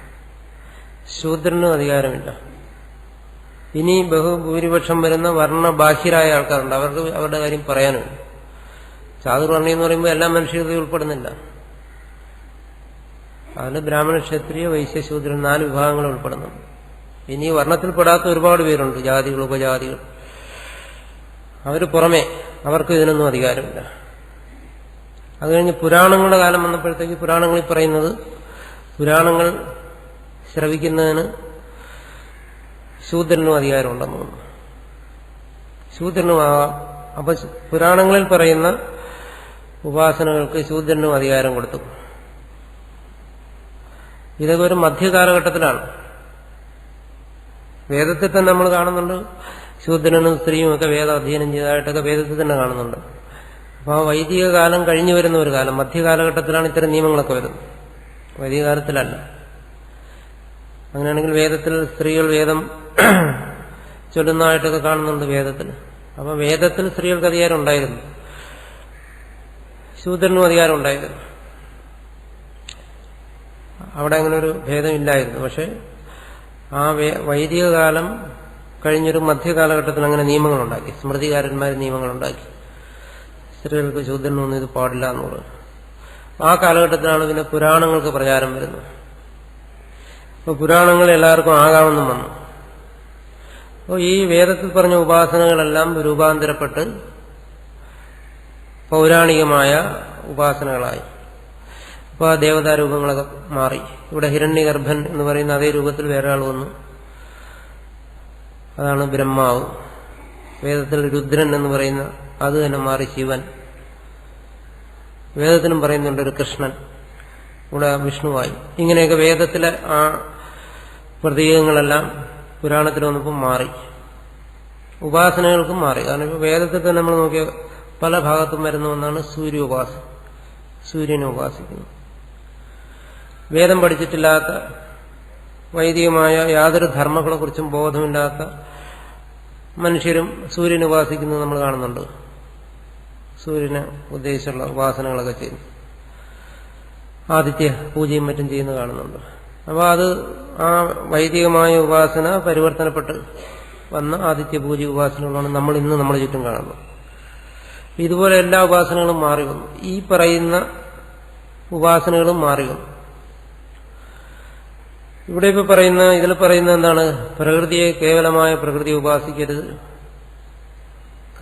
S1: ശൂദ്രനും അധികാരമില്ല. ഇനി ബഹുഭൂരിപക്ഷം വരുന്ന വർണ്ണബാഹ്യരായ ആൾക്കാരുണ്ട്, അവർക്ക് അവരുടെ കാര്യം പറയാനുമില്ല. ചാതുർവർണ്ണി എന്ന് പറയുമ്പോൾ എല്ലാ മനുഷ്യരും ഉൾപ്പെടുന്നില്ല. അതിൽ ബ്രാഹ്മണ, ക്ഷത്രിയ, വൈശ്യ, ശൂദ്രൻ 4 വിഭാഗങ്ങൾ ഉൾപ്പെടുന്നുണ്ട്. ഇനി വർണ്ണത്തിൽപ്പെടാത്ത ഒരുപാട് പേരുണ്ട്, ജാതികൾ, ഉപജാതികൾ. അവർ പുറമെ, അവർക്ക് ഇതിനൊന്നും അധികാരമില്ല. അത് കഴിഞ്ഞ് പുരാണങ്ങളുടെ കാലം വന്നപ്പോഴത്തേക്ക് പുരാണങ്ങളിൽ പറയുന്നത് പുരാണങ്ങൾ ശ്രവിക്കുന്നതിന് ശൂദ്രനും അധികാരമുണ്ടെന്ന് തോന്നുന്നു. ശൂദ്രനുമാകാം. അപ്പൊ പുരാണങ്ങളിൽ പറയുന്ന ഉപാസനകൾക്ക് ശൂദ്രനും അധികാരം കൊടുത്തു. ഇതൊക്കെ ഒരു മധ്യകാലഘട്ടത്തിലാണ്. വേദത്തിൽ തന്നെ നമ്മൾ കാണുന്നുണ്ട്, ശൂദ്രനും സ്ത്രീയും ഒക്കെ വേദം അധ്യയനം ചെയ്തതായിട്ടൊക്കെ വേദത്തിൽ തന്നെ കാണുന്നുണ്ട്. അപ്പോൾ ആ വൈദിക കാലം കഴിഞ്ഞു വരുന്ന ഒരു കാലം, മധ്യകാലഘട്ടത്തിലാണ് ഇത്തരം നിയമങ്ങളൊക്കെ വരുന്നത്, വൈദിക കാലത്തിലല്ല. അങ്ങനെയാണെങ്കിൽ വേദത്തിൽ സ്ത്രീകൾ വേദം ചൊല്ലുന്നതായിട്ടൊക്കെ കാണുന്നുണ്ട് വേദത്തിൽ. അപ്പൊ വേദത്തിൽ സ്ത്രീകൾക്ക് അധികാരം ഉണ്ടായിരുന്നു, ശൂദ്രനും അധികാരം ഉണ്ടായിരുന്നു. അവിടെ അങ്ങനെ ഒരു ഭേദമില്ലായിരുന്നു. പക്ഷെ ആ വൈദിക കാലം കഴിഞ്ഞൊരു മധ്യകാലഘട്ടത്തിൽ അങ്ങനെ നിയമങ്ങളുണ്ടാക്കി, സ്മൃതികാരന്മാർ നിയമങ്ങളുണ്ടാക്കി. സ്ത്രീകൾക്ക് ശൂദ്രനൊന്നും ഇത് പാടില്ല എന്നുള്ളത്. ആ കാലഘട്ടത്തിലാണ് പിന്നെ പുരാണങ്ങൾക്ക് പ്രചാരം വരുന്നത്. അപ്പോൾ പുരാണങ്ങൾ എല്ലാവർക്കും ആകാമെന്നും വന്നു. അപ്പോൾ ഈ വേദത്തിൽ പറഞ്ഞ ഉപാസനകളെല്ലാം രൂപാന്തരപ്പെട്ട് പൗരാണികമായ ഉപാസനകളായി. അപ്പോൾ ആ ദേവതാരൂപങ്ങളൊക്കെ മാറി. ഇവിടെ ഹിരണ്യഗർഭൻ എന്ന് പറയുന്ന അതേ രൂപത്തിൽ വേറെ ആൾ വന്നു, അതാണ് ബ്രഹ്മാവ്. വേദത്തിൽ രുദ്രൻ എന്ന് പറയുന്ന അത് തന്നെ മാറി ശിവൻ. വേദത്തിനും പറയുന്നുണ്ട് ഒരു കൃഷ്ണൻ, ഇവിടെ വിഷ്ണുവായി. ഇങ്ങനെയൊക്കെ വേദത്തിലെ ആ പ്രതീകങ്ങളെല്ലാം പുരാണത്തിൽ വന്നപ്പോൾ മാറി, ഉപാസനകൾക്കും മാറി. കാരണം ഇപ്പോൾ വേദത്തിൽ തന്നെ നമ്മൾ നോക്കിയ പല ഭാഗത്തും വരുന്ന ഒന്നാണ് സൂര്യോപാസന, സൂര്യനെ ഉപാസിക്കുന്നു. വേദം പഠിച്ചിട്ടില്ലാത്ത, വൈദികമായ യാതൊരു ധർമ്മങ്ങളെക്കുറിച്ചും ബോധമില്ലാത്ത മനുഷ്യരും സൂര്യനെ ഉപാസിക്കുന്നത് നമ്മൾ കാണുന്നുണ്ട്. സൂര്യനെ ഉദ്ദേശിച്ചുള്ള ഉപാസനകളൊക്കെ ചെയ്യുന്നു, ആദിത്യ പൂജയും മറ്റും ചെയ്യുന്നത് കാണുന്നുണ്ട്. അപ്പോൾ അത് ആ വൈദികമായ ഉപാസന പരിവർത്തനപ്പെട്ട് വന്ന ആദിത്യ പൂജ ഉപാസനകളാണ് നമ്മൾ ഇന്ന് നമ്മുടെ ചുറ്റും കാണുന്നത്. ഇതുപോലെ എല്ലാ ഉപാസനകളും മാറി വന്നു. ഈ പറയുന്ന ഉപാസനകളും മാറി വന്നു. ഇവിടെ ഇപ്പൊ പറയുന്ന, ഇതിൽ പറയുന്ന എന്താണ്? പ്രകൃതിയെ, കേവലമായ പ്രകൃതിയെ ഉപാസിക്കരുത്,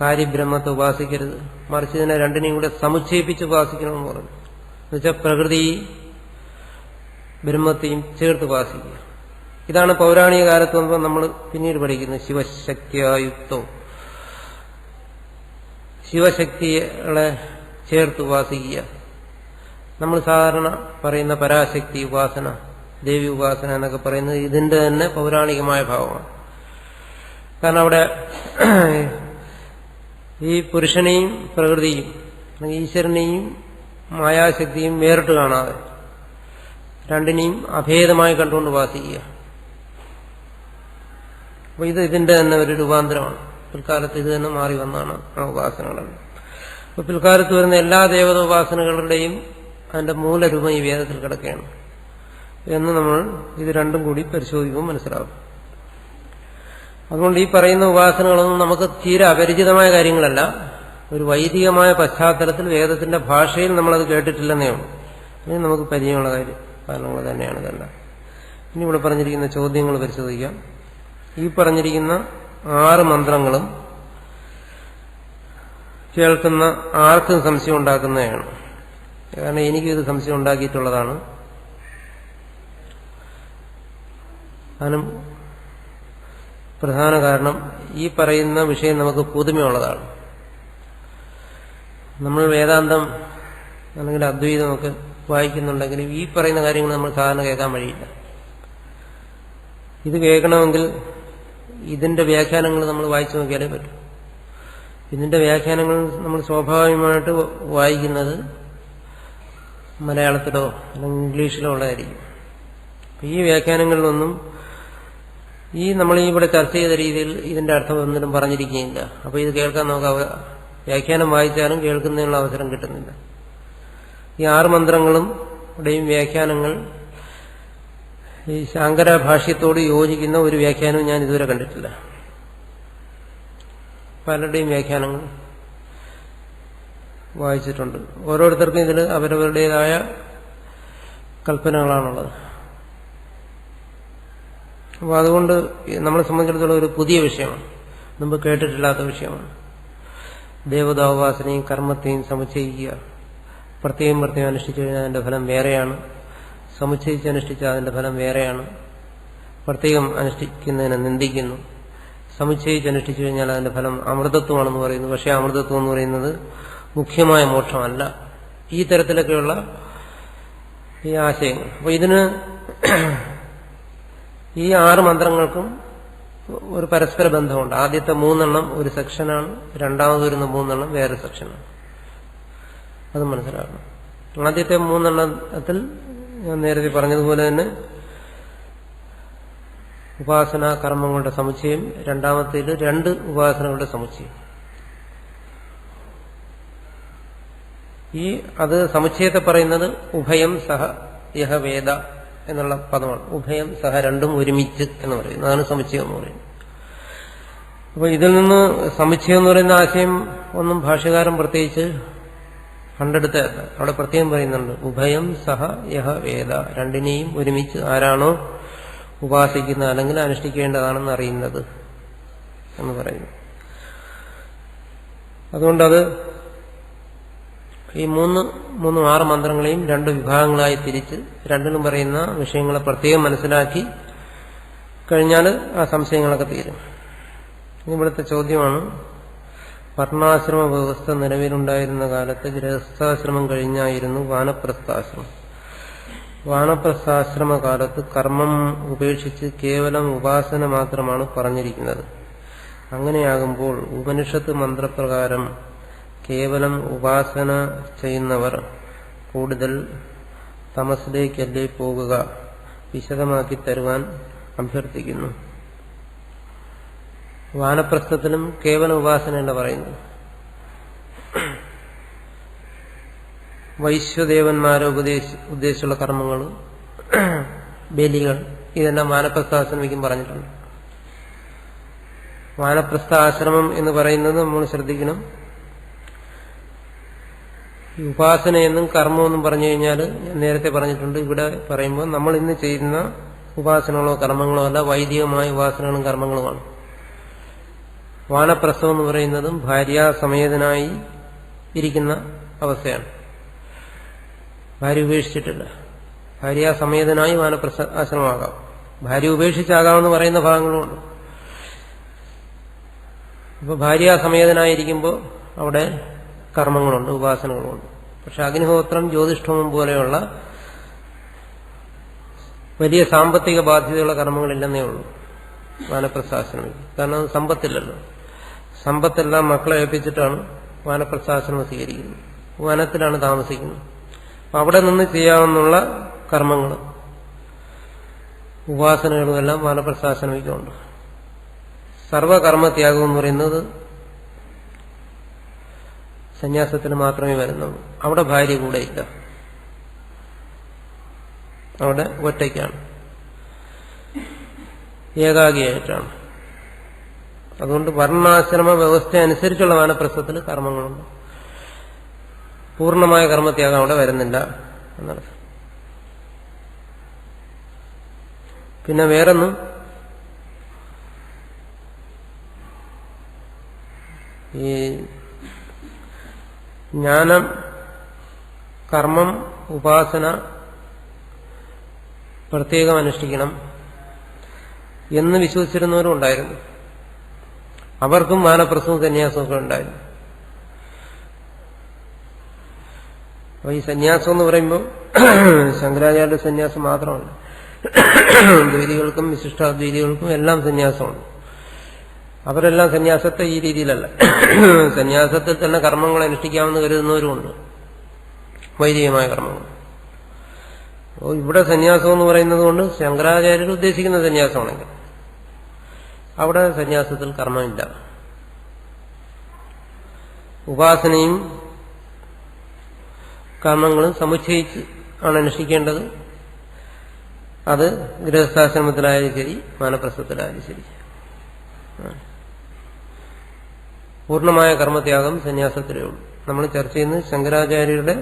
S1: കാര്യബ്രഹ്മത്തെ ഉപാസിക്കരുത്, മറിച്ച് ഇതിനെ രണ്ടിനെയും കൂടെ സമുച്ചയിപ്പിച്ച് ഉപാസിക്കണമെന്ന് പറഞ്ഞു. എന്നുവെച്ചാൽ പ്രകൃതി ബ്രഹ്മത്തെയും ചേർത്ത് ഉപാസിക്കുക. ഇതാണ് പൗരാണിക കാലത്ത് വന്നപ്പോൾ നമ്മൾ പിന്നീട് പഠിക്കുന്നത് ശിവശക്തിയായുക്തോ, ശിവശക്തികളെ ചേർത്ത് ഉപാസിക്കുക. നമ്മൾ സാധാരണ പറയുന്ന പരാശക്തി ഉപാസന, ദേവി ഉപാസന എന്നൊക്കെ പറയുന്നത് ഇതിന്റെ തന്നെ പൗരാണികമായ ഭാവമാണ്. കാരണം അവിടെ ഈ പുരുഷനെയും പ്രകൃതിയും ഈശ്വരനെയും മായാശക്തിയും വേറിട്ട് കാണാതെ രണ്ടിനെയും അഭേദമായി കണ്ടുകൊണ്ട് ഉപാസിക്കുക. അപ്പൊ ഇതിന്റെ തന്നെ ഒരു രൂപാന്തരമാണ്. പിൽക്കാലത്ത് ഇത് തന്നെ മാറി വന്നാണ് ആ ഉപാസനകളെല്ലാം. അപ്പൊ പിൽക്കാലത്ത് വരുന്ന എല്ലാ ദേവത ഉപാസനകളുടെയും അതിന്റെ മൂലരൂപം ഈ വേദത്തിൽ കിടക്കുകയാണ് എന്ന് നമ്മൾ ഇത് രണ്ടും കൂടി പരിശോധിക്കുമ്പോൾ മനസ്സിലാവും. അതുകൊണ്ട് ഈ പറയുന്ന ഉപാസനകളൊന്നും നമുക്ക് തീരെ അപരിചിതമായ കാര്യങ്ങളല്ല. ഒരു വൈദികമായ പശ്ചാത്തലത്തിൽ വേദത്തിന്റെ ഭാഷയിൽ നമ്മളത് കേട്ടിട്ടില്ലെന്നേ ഉള്ളൂ. ഇത് നമുക്ക് പരിചയമുള്ള കാരണങ്ങൾ തന്നെയാണ് ഇതെല്ലാം. ഇനി ഇവിടെ പറഞ്ഞിരിക്കുന്ന ചോദ്യങ്ങൾ പരിശോധിക്കാം. ഈ പറഞ്ഞിരിക്കുന്ന 6 മന്ത്രങ്ങളും കേൾക്കുന്ന ആർക്കും സംശയം ഉണ്ടാക്കുന്നതാണ്. കാരണം എനിക്കും ഇത് സംശയം ഉണ്ടാക്കിയിട്ടുള്ളതാണ്. അതിനും പ്രധാന കാരണം ഈ പറയുന്ന വിഷയം നമുക്ക് പുതുമയുള്ളതാണ്. നമ്മൾ വേദാന്തം അല്ലെങ്കിൽ അദ്വൈതമൊക്കെ വായിക്കുന്നുണ്ടെങ്കിലും ഈ പറയുന്ന കാര്യങ്ങൾ നമ്മൾ സാധാരണ കേൾക്കാൻ വഴിയില്ല. ഇത് കേൾക്കണമെങ്കിൽ ഇതിന്റെ വ്യാഖ്യാനങ്ങൾ നമ്മൾ വായിച്ചു നോക്കിയാലേ പറ്റും. ഇതിന്റെ വ്യാഖ്യാനങ്ങൾ നമ്മൾ സ്വാഭാവികമായിട്ട് വായിക്കുന്നത് മലയാളത്തിലോ അല്ലെങ്കിൽ ഇംഗ്ലീഷിലോ ഉള്ളതായിരിക്കും. ഈ വ്യാഖ്യാനങ്ങളിലൊന്നും ഈ നമ്മൾ ഇവിടെ ചർച്ച ചെയ്ത രീതിയിൽ ഇതിന്റെ അർത്ഥം ഒന്നിനും പറഞ്ഞിരിക്കുകയില്ല. അപ്പോൾ ഇത് കേൾക്കാൻ നമുക്ക് വ്യാഖ്യാനം വായിച്ചാലും കേൾക്കുന്നതിനുള്ള അവസരം കിട്ടുന്നില്ല. ഈ 6 മന്ത്രങ്ങളുടെയും വ്യാഖ്യാനങ്ങൾ ഈ ശാങ്കര ഭാഷ്യത്തോട് യോജിക്കുന്ന ഒരു വ്യാഖ്യാനവും ഞാൻ ഇതുവരെ കണ്ടിട്ടില്ല. പലരുടെയും വ്യാഖ്യാനങ്ങൾ വായിച്ചിട്ടുണ്ട്. ഓരോരുത്തർക്കും ഇതിൽ അവരവരുടേതായ കൽപ്പനകളാണുള്ളത്. അപ്പോൾ അതുകൊണ്ട് നമ്മളെ സംബന്ധിച്ചിടത്തോളം ഒരു പുതിയ വിഷയമാണ്, മുമ്പ് കേട്ടിട്ടില്ലാത്ത വിഷയമാണ്. ദേവതാഉപാസനയും കർമ്മത്തെയും സമുച്ചയിക്കുക. പ്രത്യേകം അനുഷ്ഠിച്ചു കഴിഞ്ഞാൽ അതിന്റെ ഫലം വേറെയാണ്, സമുച്ചയിച്ച് അനുഷ്ഠിച്ചാൽ അതിന്റെ ഫലം വേറെയാണ്. പ്രത്യേകം അനുഷ്ഠിക്കുന്നതിനെ നിന്ദിക്കുന്നു, സമുച്ചയിച്ച് അനുഷ്ഠിച്ചു കഴിഞ്ഞാൽ അതിന്റെ ഫലം അമൃതത്വമാണെന്ന് പറയുന്നു. പക്ഷേ അമൃതത്വം എന്ന് പറയുന്നത് മുഖ്യമായ മോക്ഷമല്ല. ഈ തരത്തിലൊക്കെയുള്ള ഈ ആശയങ്ങൾ. അപ്പോൾ ഇതിന് ഈ 6 മന്ത്രങ്ങൾക്കും ഒരു പരസ്പര ബന്ധമുണ്ട്. ആദ്യത്തെ 3 ഒരു സെക്ഷനാണ്, രണ്ടാമത് വരുന്ന 3 വേറെ സെക്ഷനാണ്. അത് മനസ്സിലാക്കണം. ആദ്യത്തെ 3 ഞാൻ നേരത്തെ പറഞ്ഞതുപോലെ തന്നെ ഉപാസന കർമ്മങ്ങളുടെ സമുച്ചയം, രണ്ടാമത്തേൽ 2 ഉപാസനകളുടെ സമുച്ചയം. അത് സമുച്ചയത്തെ പറയുന്നത് ഉഭയം സഹ യഹ വേദ എന്നുള്ള പദമാണ്. ഉഭയം സഹ രണ്ടും ഒരുമിച്ച് എന്ന് പറയുന്നത്, അതാണ് സമുച്ചയം എന്ന് പറയുന്നത്. അപ്പൊ ഇതിൽ നിന്ന് സമുച്ചയം എന്ന് പറയുന്ന ആശയം ഒന്നും ഭാഷ്യകാരൻ പ്രത്യേകിച്ച് കണ്ടെടുത്തല്ല. അവിടെ പ്രത്യേകം പറയുന്നുണ്ട് ഉഭയം സഹ യഹ വേദ, രണ്ടിനെയും ഒരുമിച്ച് ആരാണോ ഉപാസിക്കുന്നത് അല്ലെങ്കിൽ അനുഷ്ഠിക്കേണ്ടതാണെന്ന് അറിയുന്നത് എന്ന് പറയുന്നു. അതുകൊണ്ടത് ഈ 6 മന്ത്രങ്ങളെയും 2 വിഭാഗങ്ങളായി തിരിച്ച് രണ്ടിനും പറയുന്ന വിഷയങ്ങളെ പ്രത്യേകം മനസ്സിലാക്കി കഴിഞ്ഞാൽ ആ സംശയങ്ങളൊക്കെ തീരും. ഇവിടുത്തെ ചോദ്യമാണ്, വർണ്ണാശ്രമ വ്യവസ്ഥ നിലവിലുണ്ടായിരുന്ന കാലത്ത് ഗൃഹസ്ഥാശ്രമം കഴിഞ്ഞായിരുന്നു വാനപ്രസ്ഥാശ്രമം. വാനപ്രസ്ഥാശ്രമ കാലത്ത് കർമ്മം ഉപേക്ഷിച്ച് കേവലം ഉപാസന മാത്രമാണ് പറഞ്ഞിരിക്കുന്നത്. അങ്ങനെയാകുമ്പോൾ ഉപനിഷത്ത് മന്ത്രപ്രകാരം കേവലം ഉപാസന ചെയ്യുന്നവർ കൂടുതൽ തമസിലേക്കല്ലേ പോകുക? വിശദമാക്കി തരുവാൻ അഭ്യർത്ഥിക്കുന്നു. വാനപ്രസ്ഥത്തിലും കേവല ഉപാസനയല്ല പറയുന്നു. വൈശ്വദേവന്മാരെ ഉദ്ദേശിച്ചുള്ള കർമ്മങ്ങൾ, ബലികൾ, ഇതെല്ലാം വാനപ്രസ്ഥാശ്രമിക്കും പറഞ്ഞിട്ടുണ്ട്. വാനപ്രസ്ഥ ആശ്രമം എന്ന് പറയുന്നത് നമ്മൾ ശ്രദ്ധിക്കണം. ഉപാസനയെന്നും കർമ്മമെന്നും പറഞ്ഞു കഴിഞ്ഞാൽ ഞാൻ നേരത്തെ പറഞ്ഞിട്ടുണ്ട്, ഇവിടെ പറയുമ്പോൾ നമ്മൾ ഇന്ന് ചെയ്യുന്ന ഉപാസനകളോ കർമ്മങ്ങളോ അല്ല, വൈദികമായ ഉപാസനകളും കർമ്മങ്ങളുമാണ്. വാനപ്രസ്ഥം എന്ന് പറയുന്നതും ഭാര്യാസമേതനായി ഇരിക്കുന്ന അവസ്ഥയാണ്. ഭാര്യ ഉപേക്ഷിച്ചിട്ടില്ല. ഭാര്യാസമേതനായി വാനപ്രസ്ഥ ആശ്രമമാകാം, ഭാര്യ ഉപേക്ഷിച്ചാകാമെന്ന് പറയുന്ന ഭാഗങ്ങളുമുണ്ട്. അപ്പോൾ ഭാര്യാസമേതനായിരിക്കുമ്പോൾ അവിടെ കർമ്മങ്ങളുണ്ട്, ഉപാസനകളുമുണ്ട്. പക്ഷെ അഗ്നിഹോത്രം, ജ്യോതിഷ്ഠോമം പോലെയുള്ള വലിയ സാമ്പത്തിക ബാധ്യതയുള്ള കർമ്മങ്ങളില്ലെന്നേ ഉള്ളൂ വാനപ്രസ്ഥാശ്രമം. കാരണം സമ്പത്തില്ലല്ലോ. സമ്പത്തെല്ലാം മക്കളെ ഏൽപ്പിച്ചിട്ടാണ് വാനപ്രസ്ഥാശ്രമം സ്വീകരിക്കുന്നത്. വനത്തിലാണ് താമസിക്കുന്നത്. അവിടെ നിന്ന് ചെയ്യാവുന്ന കർമ്മങ്ങളും ഉപാസനകളും എല്ലാം വാനപ്രസ്ഥാശ്രമിക്കുന്നുണ്ട്. സർവകർമ്മത്യാഗം എന്ന് പറയുന്നത് സന്യാസത്തിന് മാത്രമേ വരുന്നുള്ളൂ. അവിടെ ഭാര്യ കൂടെ ഇല്ല, അവിടെ ഒറ്റയ്ക്കാണ്, ഏകാഗിയായിട്ടാണ്. അതുകൊണ്ട് വർണ്ണാശ്രമ വ്യവസ്ഥ അനുസരിച്ചുള്ള വാനപ്രസ്ഥത്തിൽ കർമ്മങ്ങളുണ്ട്. പൂർണ്ണമായ കർമ്മത്യാഗം അവിടെ വരുന്നില്ല എന്നർത്ഥം. പിന്നെ വേറൊന്നും, ഈ ജ്ഞാനം, കർമ്മം, ഉപാസന പ്രത്യേകം അനുഷ്ഠിക്കണം. എന്ന് വിശ്വസിച്ചിരുന്നവരും ഉണ്ടായിരുന്നു. അവർക്കും വാനപ്രസ്ഥവും സന്യാസവും ഒക്കെ ഉണ്ടായിരുന്നു. അപ്പൊ ഈ സന്യാസം എന്ന് പറയുമ്പോൾ ശങ്കരാചാര്യ സന്യാസം മാത്രമല്ല, ദ്വൈതികൾക്കും വിശിഷ്ടാദ്വൈതികൾക്കും എല്ലാം സന്യാസമുണ്ട്. അവരെല്ലാം സന്യാസത്തെ ഈ രീതിയിലല്ല, സന്യാസത്തിൽ തന്നെ കർമ്മങ്ങൾ അനുഷ്ഠിക്കാമെന്ന് കരുതുന്നവരുമുണ്ട്, വൈദികമായ കർമ്മങ്ങൾ. അപ്പോൾ ഇവിടെ സന്യാസം എന്ന് പറയുന്നത് കൊണ്ട് ശങ്കരാചാര്യർ ഉദ്ദേശിക്കുന്ന സന്യാസമാണെങ്കിൽ അവിടെ സന്യാസത്തിൽ കർമ്മമില്ല. ഉപാസനയും കർമ്മങ്ങളും സമുച്ചയിച്ച് ആണ് അനുഷ്ഠിക്കേണ്ടത്. അത് ഗൃഹസ്ഥാശ്രമത്തിലായാലും ശരി, വാനപ്രസ്ഥത്തിലായാലും ശരി. പൂർണ്ണമായ കർമ്മത്യാഗം സന്യാസത്തിലേ ഉള്ളൂ. നമ്മൾ ചർച്ച ചെയ്യുന്നത് ശങ്കരാചാര്യരുടെ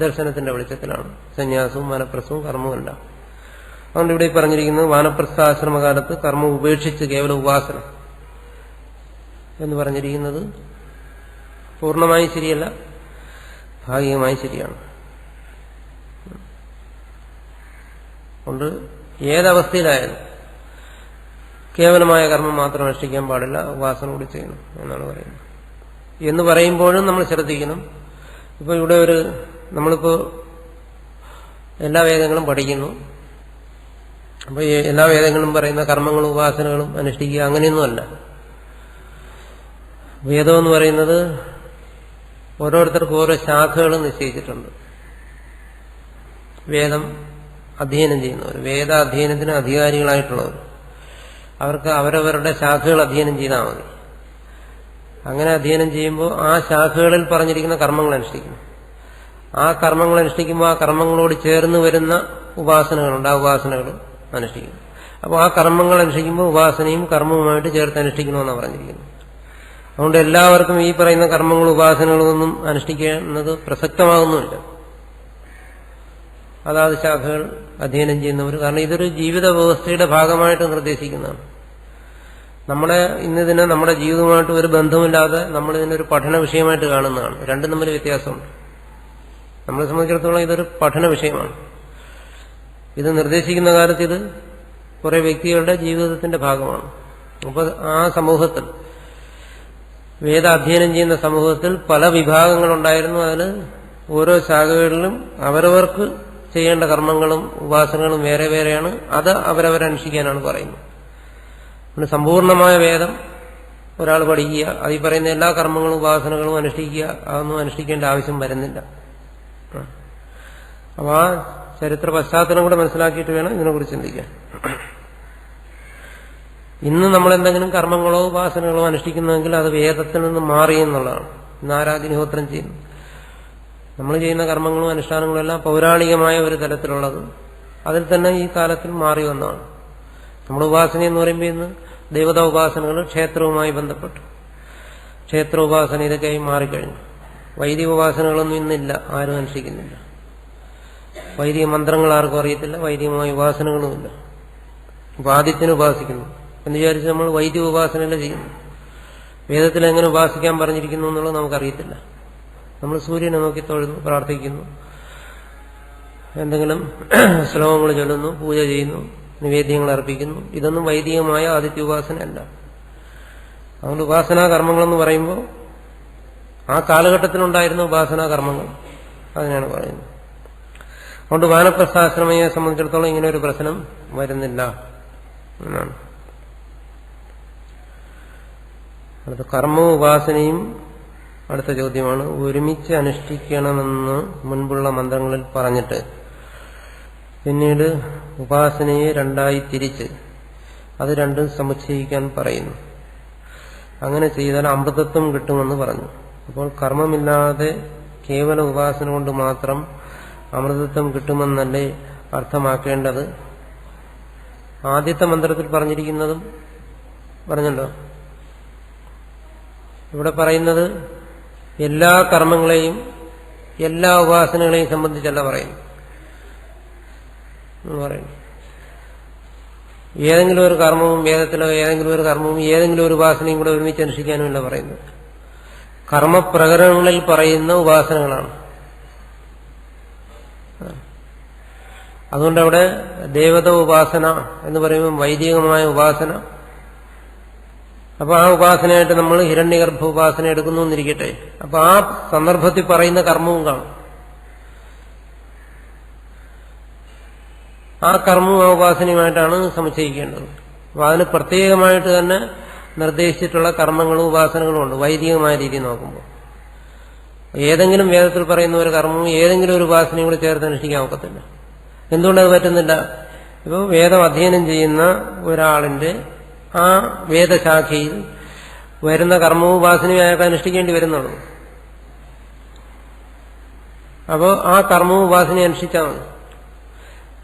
S1: ദർശനത്തിന്റെ വെളിച്ചത്തിലാണ്. സന്യാസവും വാനപ്രസ്ഥവും കർമ്മവുമല്ല. അതുകൊണ്ട് ഇവിടെ പറഞ്ഞിരിക്കുന്നത് വാനപ്രസ്ഥാശ്രമകാലത്ത് കർമ്മം ഉപേക്ഷിച്ച് കേവല ഉപാസന എന്ന് പറഞ്ഞിരിക്കുന്നത് പൂർണ്ണമായി ശരിയല്ല, ഭാഗികമായി ശരിയാണ്. അതുകൊണ്ട് ഏതവസ്ഥയിലായാലും കേവലമായ കർമ്മം മാത്രം അനുഷ്ഠിക്കാൻ പാടില്ല, ഉപാസന കൂടി ചെയ്യണം എന്നാണ് പറയുന്നത്. എന്ന് പറയുമ്പോഴും നമ്മൾ ശ്രദ്ധിക്കണം. ഇപ്പോൾ ഇവിടെ നമ്മളിപ്പോ എല്ലാ വേദങ്ങളും പഠിക്കുന്നു. അപ്പോൾ എല്ലാ വേദങ്ങളും പറയുന്ന കർമ്മങ്ങളും ഉപാസനകളും അനുഷ്ഠിക്കുക അങ്ങനെയൊന്നുമല്ല. വേദം എന്ന് പറയുന്നത് ഓരോരുത്തർക്കും ഓരോ ശാഖകളും നിശ്ചയിച്ചിട്ടുണ്ട്. വേദം അധ്യയനം ചെയ്യുന്നവർ, വേദാധ്യയനത്തിന് അധികാരികളായിട്ടുള്ളവർ, അവർക്ക് അവരവരുടെ ശാഖകൾ അധ്യയനം ചെയ്താൽ മതി. അങ്ങനെ അധ്യയനം ചെയ്യുമ്പോൾ ആ ശാഖകളിൽ പറഞ്ഞിരിക്കുന്ന കർമ്മങ്ങൾ അനുഷ്ഠിക്കണം. ആ കർമ്മങ്ങൾ അനുഷ്ഠിക്കുമ്പോൾ ആ കർമ്മങ്ങളോട് ചേർന്ന് വരുന്ന ഉപാസനകളുണ്ട്, ആ ഉപാസനകൾ അനുഷ്ഠിക്കണം. അപ്പോൾ ആ കർമ്മങ്ങൾ അനുഷ്ഠിക്കുമ്പോൾ ഉപാസനയും കർമ്മവുമായിട്ട് ചേർത്ത് അനുഷ്ഠിക്കണമെന്നാണ് പറഞ്ഞിരിക്കുന്നത്. അതുകൊണ്ട് എല്ലാവർക്കും ഈ പറയുന്ന കർമ്മങ്ങളും ഉപാസനകളും ഒന്നും അനുഷ്ഠിക്കുന്നത് പ്രസക്തമാകുന്നുമില്ല. അതാത് ശാഖകൾ അധ്യയനം ചെയ്യുന്നവർ, കാരണം ഇതൊരു ജീവിത വ്യവസ്ഥയുടെ ഭാഗമായിട്ട് നിർദ്ദേശിക്കുന്നതാണ്. ഇന്നിതിനെ നമ്മുടെ ജീവിതവുമായിട്ട് ഒരു ബന്ധമില്ലാതെ നമ്മളിതിനൊരു പഠന വിഷയമായിട്ട് കാണുന്നതാണ്. രണ്ടും തമ്മിൽ വ്യത്യാസമുണ്ട്. നമ്മളെ സംബന്ധിച്ചിടത്തോളം ഇതൊരു പഠന വിഷയമാണ്. ഇത് നിർദ്ദേശിക്കുന്ന കാലത്ത് ഇത് കുറെ വ്യക്തികളുടെ ജീവിതത്തിന്റെ ഭാഗമാണ്. അപ്പോൾ ആ സമൂഹത്തിൽ, വേദാധ്യയനം ചെയ്യുന്ന സമൂഹത്തിൽ പല വിഭാഗങ്ങളുണ്ടായിരുന്നു. അതിന് ഓരോ ശാഖകളിലും അവരവർക്ക് ചെയ്യേണ്ട കർമ്മങ്ങളും ഉപാസനകളും വേറെ വേറെയാണ്. അത് അവരവരനുഷ്ഠിക്കാനാണ് പറയുന്നത്. പിന്നെ സമ്പൂർണമായ വേദം ഒരാൾ പഠിക്കുക, അത് ഈ പറയുന്ന എല്ലാ കർമ്മങ്ങളും ഉപാസനകളും അനുഷ്ഠിക്കുക, അതൊന്നും അനുഷ്ഠിക്കേണ്ട ആവശ്യം വരുന്നില്ല. അപ്പോൾ ആ ചരിത്ര പശ്ചാത്തലം കൂടെ മനസ്സിലാക്കിയിട്ട് വേണം ഇതിനെക്കുറിച്ച് ചിന്തിക്കാൻ. ഇന്ന് നമ്മളെന്തെങ്കിലും കർമ്മങ്ങളോ ഉപാസനകളോ അനുഷ്ഠിക്കുന്നുവെങ്കിൽ അത് വേദത്തിൽ നിന്ന് മാറി എന്നുള്ളതാണ്. ഇന്ന് ആരാധനഹോത്രം ചെയ്യുന്നു, നമ്മൾ ചെയ്യുന്ന കർമ്മങ്ങളും അനുഷ്ഠാനങ്ങളും എല്ലാം പൗരാണികമായ ഒരു തലത്തിലുള്ളത്, അതിൽ തന്നെ ഈ കാലത്തിൽ മാറി വന്നതാണ്. നമ്മൾ ഉപാസന എന്ന് പറയുമ്പോൾ ഇന്ന് ദേവതാ ഉപാസനകൾ ക്ഷേത്രവുമായി ബന്ധപ്പെട്ടു, ക്ഷേത്രോപാസന ഇതൊക്കെയായി മാറിക്കഴിഞ്ഞു. വൈദിക ഉപാസനകളൊന്നും ഇന്നില്ല, ആരും അനുഷ്ഠിക്കുന്നില്ല. വൈദിക മന്ത്രങ്ങൾ ആർക്കും അറിയത്തില്ല, വൈദികമായ ഉപാസനകളുമില്ല. അപ്പൊ ആദിത്യനെ ഉപാസിക്കുന്നു എന്ന് വിചാരിച്ച് നമ്മൾ വൈദിക ഉപാസനയല്ല ചെയ്യുന്നു. വേദത്തിൽ എങ്ങനെ ഉപാസിക്കാൻ പറഞ്ഞിരിക്കുന്നു എന്നുള്ളത് നമുക്കറിയത്തില്ല. നമ്മൾ സൂര്യനെ നോക്കി തൊഴുന്നു, പ്രാർത്ഥിക്കുന്നു, എന്തെങ്കിലും ശ്ലോകങ്ങൾ ചൊല്ലുന്നു, പൂജ ചെയ്യുന്നു, നിവേദ്യങ്ങൾ അർപ്പിക്കുന്നു. ഇതൊന്നും വൈദികമായ ആദിത്യ ഉപാസന അല്ല. അതുകൊണ്ട് ഉപാസനാ കർമ്മങ്ങളെന്ന് പറയുമ്പോൾ ആ കാലഘട്ടത്തിലുണ്ടായിരുന്ന ഉപാസനാ കർമ്മങ്ങൾ അതിനാണ് പറയുന്നത്. അതുകൊണ്ട് വാനപ്രസ്ഥാശ്രമയെ സംബന്ധിച്ചിടത്തോളം ഇങ്ങനെ ഒരു പ്രശ്നം വരുന്നില്ല എന്നാണ്. അടുത്ത കർമ്മവും ഉപാസനയും അടുത്ത ചോദ്യമാണ്. ഒരുമിച്ച് അനുഷ്ഠിക്കണമെന്ന് മുൻപുള്ള മന്ത്രങ്ങളിൽ പറഞ്ഞിട്ട് പിന്നീട് ഉപാസനയെ രണ്ടായി തിരിച്ച് അത് രണ്ടും സമുച്ചയിക്കാൻ പറയുന്നു. അങ്ങനെ ചെയ്താൽ അമൃതത്വം കിട്ടുമെന്ന് പറഞ്ഞു. അപ്പോൾ കർമ്മമില്ലാതെ കേവല ഉപാസന കൊണ്ട് മാത്രം അമൃതത്വം കിട്ടുമെന്നല്ലേ അർത്ഥമാക്കേണ്ടത്? ആദ്യത്തെ മന്ത്രത്തിൽ പറഞ്ഞിരിക്കുന്നതും പറഞ്ഞല്ലോ. ഇവിടെ പറയുന്നത് എല്ലാ കർമ്മങ്ങളെയും എല്ലാ ഉപാസനകളെയും സംബന്ധിച്ചല്ല പറയുന്നു. ഏതെങ്കിലും ഒരു കർമ്മവും വേദത്തിലോ ഏതെങ്കിലും ഒരു കർമ്മവും ഏതെങ്കിലും ഒരു ഉപാസനയും കൂടെ ഒരുമിച്ച് അനുഷ്ഠിക്കാനുമല്ല പറയുന്നത്. കർമ്മപ്രകരണങ്ങളിൽ പറയുന്ന ഉപാസനകളാണ്. അതുകൊണ്ട് അവിടെ ദേവത ഉപാസന എന്ന് പറയുമ്പോൾ വൈദികമായ ഉപാസന. അപ്പൊ ആ ഉപാസനയായിട്ട് നമ്മൾ ഹിരണ്യഗർഭ ഉപാസന എടുക്കുന്നു എന്നിരിക്കട്ടെ. അപ്പൊ ആ സന്ദർഭത്തിൽ പറയുന്ന കർമ്മവും കാണും. ആ കർമ്മവും ആ ഉപാസനയുമായിട്ടാണ് സമുച്ചയിക്കേണ്ടത്. അപ്പൊ അതിന് പ്രത്യേകമായിട്ട് തന്നെ നിർദ്ദേശിച്ചിട്ടുള്ള കർമ്മങ്ങളും ഉപാസനകളും ഉണ്ട് വൈദികമായ രീതി നോക്കുമ്പോൾ. ഏതെങ്കിലും വേദത്തിൽ പറയുന്ന ഒരു കർമ്മവും ഏതെങ്കിലും ഒരു ഉപാസനയും കൂടെ ചേർത്ത് അനുഷ്ഠിക്കാൻ ഒക്കത്തില്ല. എന്തുകൊണ്ടത് പറ്റുന്നില്ല? ഇപ്പോൾ വേദം അധ്യയനം ചെയ്യുന്ന ഒരാളിന്റെ ആ വേദശാഖയിൽ വരുന്ന കർമ്മവും ഉപാസനയും അയാൾക്ക് അനുഷ്ഠിക്കേണ്ടി വരുന്നുള്ളൂ. അപ്പോൾ ആ കർമ്മവും ഉപാസനയും അനുഷ്ഠിച്ചാൽ മതി.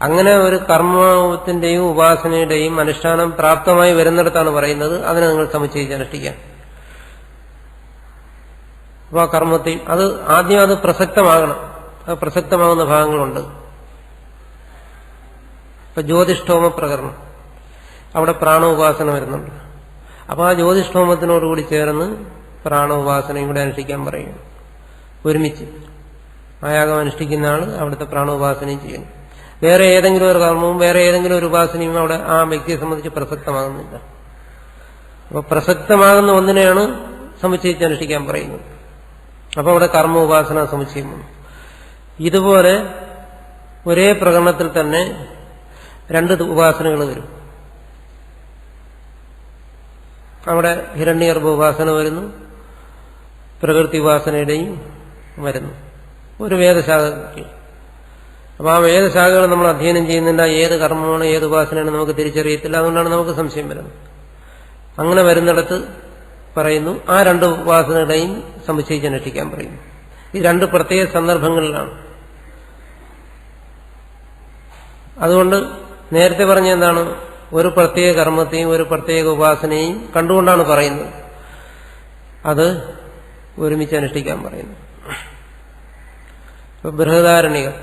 S1: അങ്ങനെ ഒരു കർമ്മത്തിന്റെയും ഉപാസനയുടെയും അനുഷ്ഠാനം പ്രാപ്തമായി വരുന്നിടത്താണ് പറയുന്നത് അതിനെ നിങ്ങൾ സമുച്ചയിച്ച് അനുഷ്ഠിക്കാം. അപ്പോൾ ആ കർമ്മത്തിൽ ആദ്യം അത് പ്രസക്തമാകണം. അത് പ്രസക്തമാകുന്ന ഭാഗങ്ങളുണ്ട്. ഇപ്പൊ ജ്യോതിഷ്ഠോമ പ്രകരണം, അവിടെ പ്രാണോപാസന വരുന്നുണ്ട്. അപ്പൊ ആ ജ്യോതിഷ്ഠോമത്തിനോടുകൂടി ചേർന്ന് പ്രാണോപാസനയും കൂടെ അനുഷ്ഠിക്കാൻ പറയുന്നു. ഒരുമിച്ച് ആ യാഗം അനുഷ്ഠിക്കുന്ന ആൾ അവിടുത്തെ പ്രാണോപാസനയും ചെയ്യുന്നു. വേറെ ഏതെങ്കിലും ഒരു കർമ്മവും വേറെ ഏതെങ്കിലും ഒരു ഉപാസനയും അവിടെ ആ വ്യക്തിയെ സംബന്ധിച്ച് പ്രസക്തമാകുന്നില്ല. അപ്പൊ പ്രസക്തമാകുന്ന ഒന്നിനെയാണ് സമുച്ചയിച്ച് അനുഷ്ഠിക്കാൻ പറയുന്നത്. അപ്പൊ അവിടെ കർമ്മ ഉപാസന സമുച്ചയം. ഇതുപോലെ ഒരേ പ്രകടനത്തിൽ തന്നെ രണ്ട് ഉപാസനകൾ വരും. അവിടെ ഹിരണ്യഗർഭ ഉപാസന വരുന്നു, പ്രകൃതി ഉപാസനയുടെയും വരുന്നു ഒരു വേദശാഖയ്ക്ക്. അപ്പൊ ആ വേദശാഖകൾ നമ്മൾ അധ്യയനം ചെയ്യുന്നില്ല. ഏത് കർമ്മമാണ് ഏത് ഉപാസനയാണ് നമുക്ക് തിരിച്ചറിയത്തില്ല. അതുകൊണ്ടാണ് നമുക്ക് സംശയം വരുന്നത്. അങ്ങനെ വരുന്നിടത്ത് പറയുന്നു ആ രണ്ട് ഉപാസനകളെയും സമുച്ചയിച്ച് അനുഷ്ഠിക്കാൻ പറയുന്നു. ഈ രണ്ട് പ്രത്യേക സന്ദർഭങ്ങളിലാണ്. അതുകൊണ്ട് നേരത്തെ പറഞ്ഞ എന്താണ്, ഒരു പ്രത്യേക കർമ്മത്തെയും ഒരു പ്രത്യേക ഉപാസനയും കണ്ടുകൊണ്ടാണ് പറയുന്നത്. അത് ഒരുമിച്ച് അനുഷ്ഠിക്കാൻ പറയുന്നു. ഇപ്പൊ ബൃഹദാരണ്യകം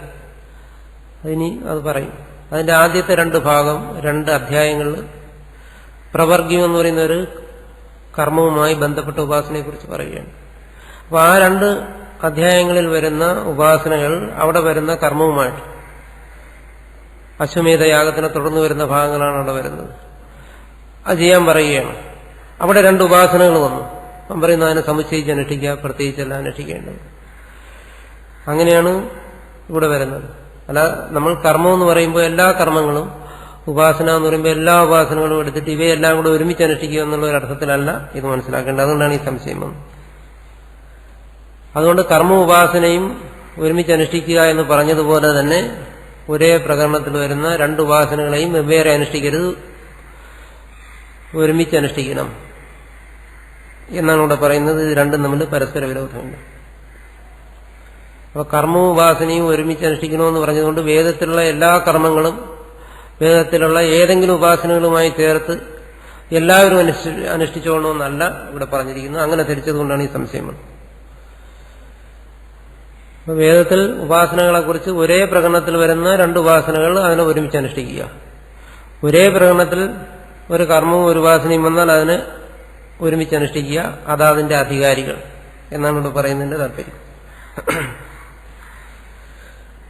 S1: അതിനി അത് പറയും. അതിന്റെ ആദ്യത്തെ രണ്ട് ഭാഗം, രണ്ട് അധ്യായങ്ങളിൽ പ്രവർഗ്യം എന്ന് പറയുന്ന ഒരു കർമ്മവുമായി ബന്ധപ്പെട്ട ഉപാസനയെക്കുറിച്ച് പറയുകയാണ്. അപ്പൊ ആ രണ്ട് അധ്യായങ്ങളിൽ വരുന്ന ഉപാസനകൾ അവിടെ വരുന്ന കർമ്മവുമായിട്ട് അശ്വമേധ യാഗത്തിനെ തുടർന്ന് വരുന്ന ഭാഗങ്ങളാണ് അവിടെ വരുന്നത്. അത് ചെയ്യാൻ പറയുകയാണ്. അവിടെ രണ്ട് ഉപാസനകൾ വന്നു. അവൻ പറയുന്നു അതിനെ സമുച്ചയിച്ച് അനുഷ്ഠിക്കുക, പ്രത്യേകിച്ചല്ല അനുഷ്ഠിക്കേണ്ടത്. അങ്ങനെയാണ് ഇവിടെ വരുന്നത്. അല്ല, നമ്മൾ കർമ്മം എന്ന് പറയുമ്പോൾ എല്ലാ കർമ്മങ്ങളും, ഉപാസന എന്ന് പറയുമ്പോൾ എല്ലാ ഉപാസനകളും എടുത്തിട്ട് ഇവയെല്ലാം കൂടെ ഒരുമിച്ച് അനുഷ്ഠിക്കുക എന്നുള്ള ഒരു അർത്ഥത്തിലല്ല ഇത് മനസ്സിലാക്കേണ്ടത്. അതുകൊണ്ടാണ് ഈ സംശയം വന്നത്. അതുകൊണ്ട് കർമ്മ ഉപാസനയും ഒരുമിച്ച് അനുഷ്ഠിക്കുക എന്ന് പറഞ്ഞതുപോലെ തന്നെ ഒരേ പ്രകരണത്തിൽ വരുന്ന രണ്ട് ഉപാസനകളെയും വെവ്വേറെ അനുഷ്ഠിക്കരുത്, ഒരുമിച്ച് അനുഷ്ഠിക്കണം എന്നാണ് ഇവിടെ പറയുന്നത്. ഇത് രണ്ടും തമ്മിൽ പരസ്പര വിരോധമുണ്ട്. അപ്പൊ കർമ്മവും ഉപാസനയും ഒരുമിച്ച് അനുഷ്ഠിക്കണമെന്ന് പറഞ്ഞതുകൊണ്ട് വേദത്തിലുള്ള എല്ലാ കർമ്മങ്ങളും വേദത്തിലുള്ള ഏതെങ്കിലും ഉപാസനകളുമായി ചേർത്ത് എല്ലാവരും അനുഷ്ഠിച്ചോണമെന്നല്ല ഇവിടെ പറഞ്ഞിരിക്കുന്നത്. അങ്ങനെ ധരിച്ചതുകൊണ്ടാണ് ഈ സംശയം. വേദത്തിൽ ഉപാസനകളെക്കുറിച്ച് ഒരേ പ്രകടനത്തിൽ വരുന്ന രണ്ട് ഉപാസനകൾ അതിനെ ഒരുമിച്ച് അനുഷ്ഠിക്കുക. ഒരേ പ്രകടനത്തിൽ ഒരു കർമ്മവും ഒരു ഉപാസനയും വന്നാൽ അതിനെ ഒരുമിച്ച് അനുഷ്ഠിക്കുക. അതാതിന്റെ അധികാരികൾ എന്നാണ് ഇവിടെ പറയുന്നതിന്റെ താല്പര്യം.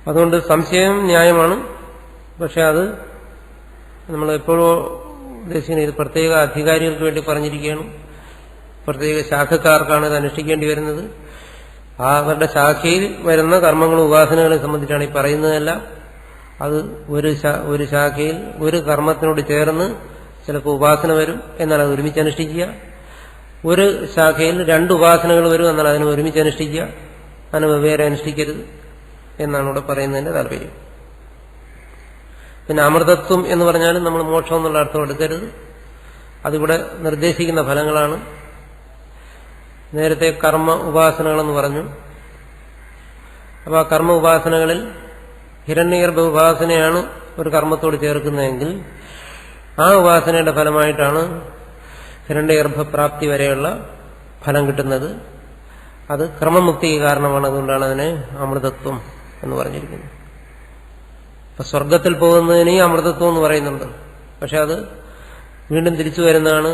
S1: അതുകൊണ്ട് സംശയം ന്യായമാണ്. പക്ഷെ അത് നമ്മൾ എപ്പോഴും ഉദ്ദേശിക്കുന്നത് ഇത് പ്രത്യേക അധികാരികൾക്ക് വേണ്ടി പറഞ്ഞിരിക്കുകയാണ്. പ്രത്യേക ശാഖക്കാർക്കാണ് ഇത് അനുഷ്ഠിക്കേണ്ടി വരുന്നത്. അവരുടെ ശാഖയിൽ വരുന്ന കർമ്മങ്ങളും ഉപാസനകളെ സംബന്ധിച്ചാണ് ഈ പറയുന്നതല്ല. അത് ഒരു ശാഖയിൽ ഒരു കർമ്മത്തിനോട് ചേർന്ന് ചിലപ്പോൾ ഉപാസന വരും, എന്നാൽ അത് ഒരുമിച്ച് അനുഷ്ഠിക്കുക. ഒരു ശാഖയിൽ രണ്ട് ഉപാസനകൾ വരും, എന്നാൽ അതിനെ ഒരുമിച്ച് അനുഷ്ഠിക്കുക. അതിനെ വെവ്വേറെ അനുഷ്ഠിക്കരുത് എന്നാണ് ഇവിടെ പറയുന്നതിന്റെ താല്പര്യം. പിന്നെ അമൃതത്വം എന്ന് പറഞ്ഞാലും നമ്മൾ മോക്ഷം എന്നുള്ള അർത്ഥം എടുക്കരുത്. അതിവിടെ നിർദ്ദേശിക്കുന്ന ഫലങ്ങളാണ്. നേരത്തെ കർമ്മ ഉപാസനകളെന്ന് പറഞ്ഞു. അപ്പൊ ആ കർമ്മ ഉപാസനകളിൽ ഹിരണ്യഗർഭ ഉപാസനയാണ് ഒരു കർമ്മത്തോട് ചേർക്കുന്നതെങ്കിൽ ആ ഉപാസനയുടെ ഫലമായിട്ടാണ് ഹിരണ്യഗർഭപ്രാപ്തി വരെയുള്ള ഫലം കിട്ടുന്നത്. അത് ക്രമമുക്തിക്ക് കാരണമാണ്. അതുകൊണ്ടാണ് അതിനെ അമൃതത്വം എന്ന് പറഞ്ഞിരിക്കുന്നത്. അപ്പൊ സ്വർഗത്തിൽ പോകുന്നതിന് അമൃതത്വം എന്ന് പറയുന്നുണ്ട്. പക്ഷെ അത് വീണ്ടും തിരിച്ചു വരുന്നതാണ്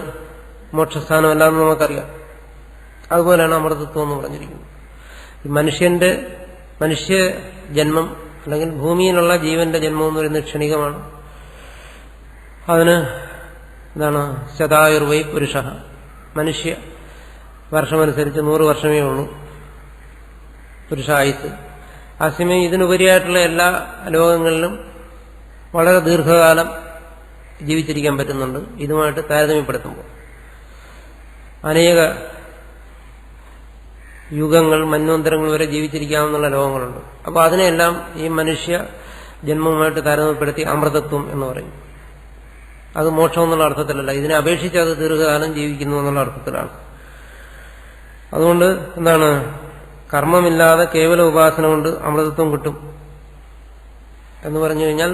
S1: മോക്ഷസ്ഥാനമല്ലാന്ന് നമുക്കറിയാം. അതുപോലെയാണ് അമൃതത്വം എന്ന് പറഞ്ഞിരിക്കുന്നത്. മനുഷ്യ ജന്മം അല്ലെങ്കിൽ ഭൂമിയിലുള്ള ജീവന്റെ ജന്മം എന്ന് പറയുന്നത് ക്ഷണികമാണ്. അതിന് എന്താണ് ശതായുർവൈ പുരുഷ, മനുഷ്യ വർഷമനുസരിച്ച് 100 വർഷമേ ഉള്ളൂ പുരുഷായുസ്. ആസ്യമയം ഇതിനുപരിയായിട്ടുള്ള എല്ലാ ലോകങ്ങളിലും വളരെ ദീർഘകാലം ജീവിച്ചിരിക്കാൻ പറ്റുന്നുണ്ട്. ഇതുമായിട്ട് താരതമ്യപ്പെടുത്തുമ്പോൾ അനേക യുഗങ്ങൾ, മന്വന്തരങ്ങൾ വരെ ജീവിച്ചിരിക്കാവുന്ന ലോകങ്ങളുണ്ട്. അപ്പോൾ അതിനെല്ലാം ഈ മനുഷ്യ ജന്മവുമായിട്ട് താരതമ്യപ്പെടുത്തി അമൃതത്വം എന്ന് പറയും. അത് മോക്ഷം എന്നുള്ള അർത്ഥത്തിലല്ല, ഇതിനെ അപേക്ഷിച്ച് അത് ദീർഘകാലം ജീവിക്കുന്നു എന്നുള്ള അർത്ഥത്തിലാണ്. അതുകൊണ്ട് എന്താണ്, കർമ്മമില്ലാതെ കേവല ഉപാസന കൊണ്ട് അമൃതത്വം കിട്ടും എന്ന് പറഞ്ഞു കഴിഞ്ഞാൽ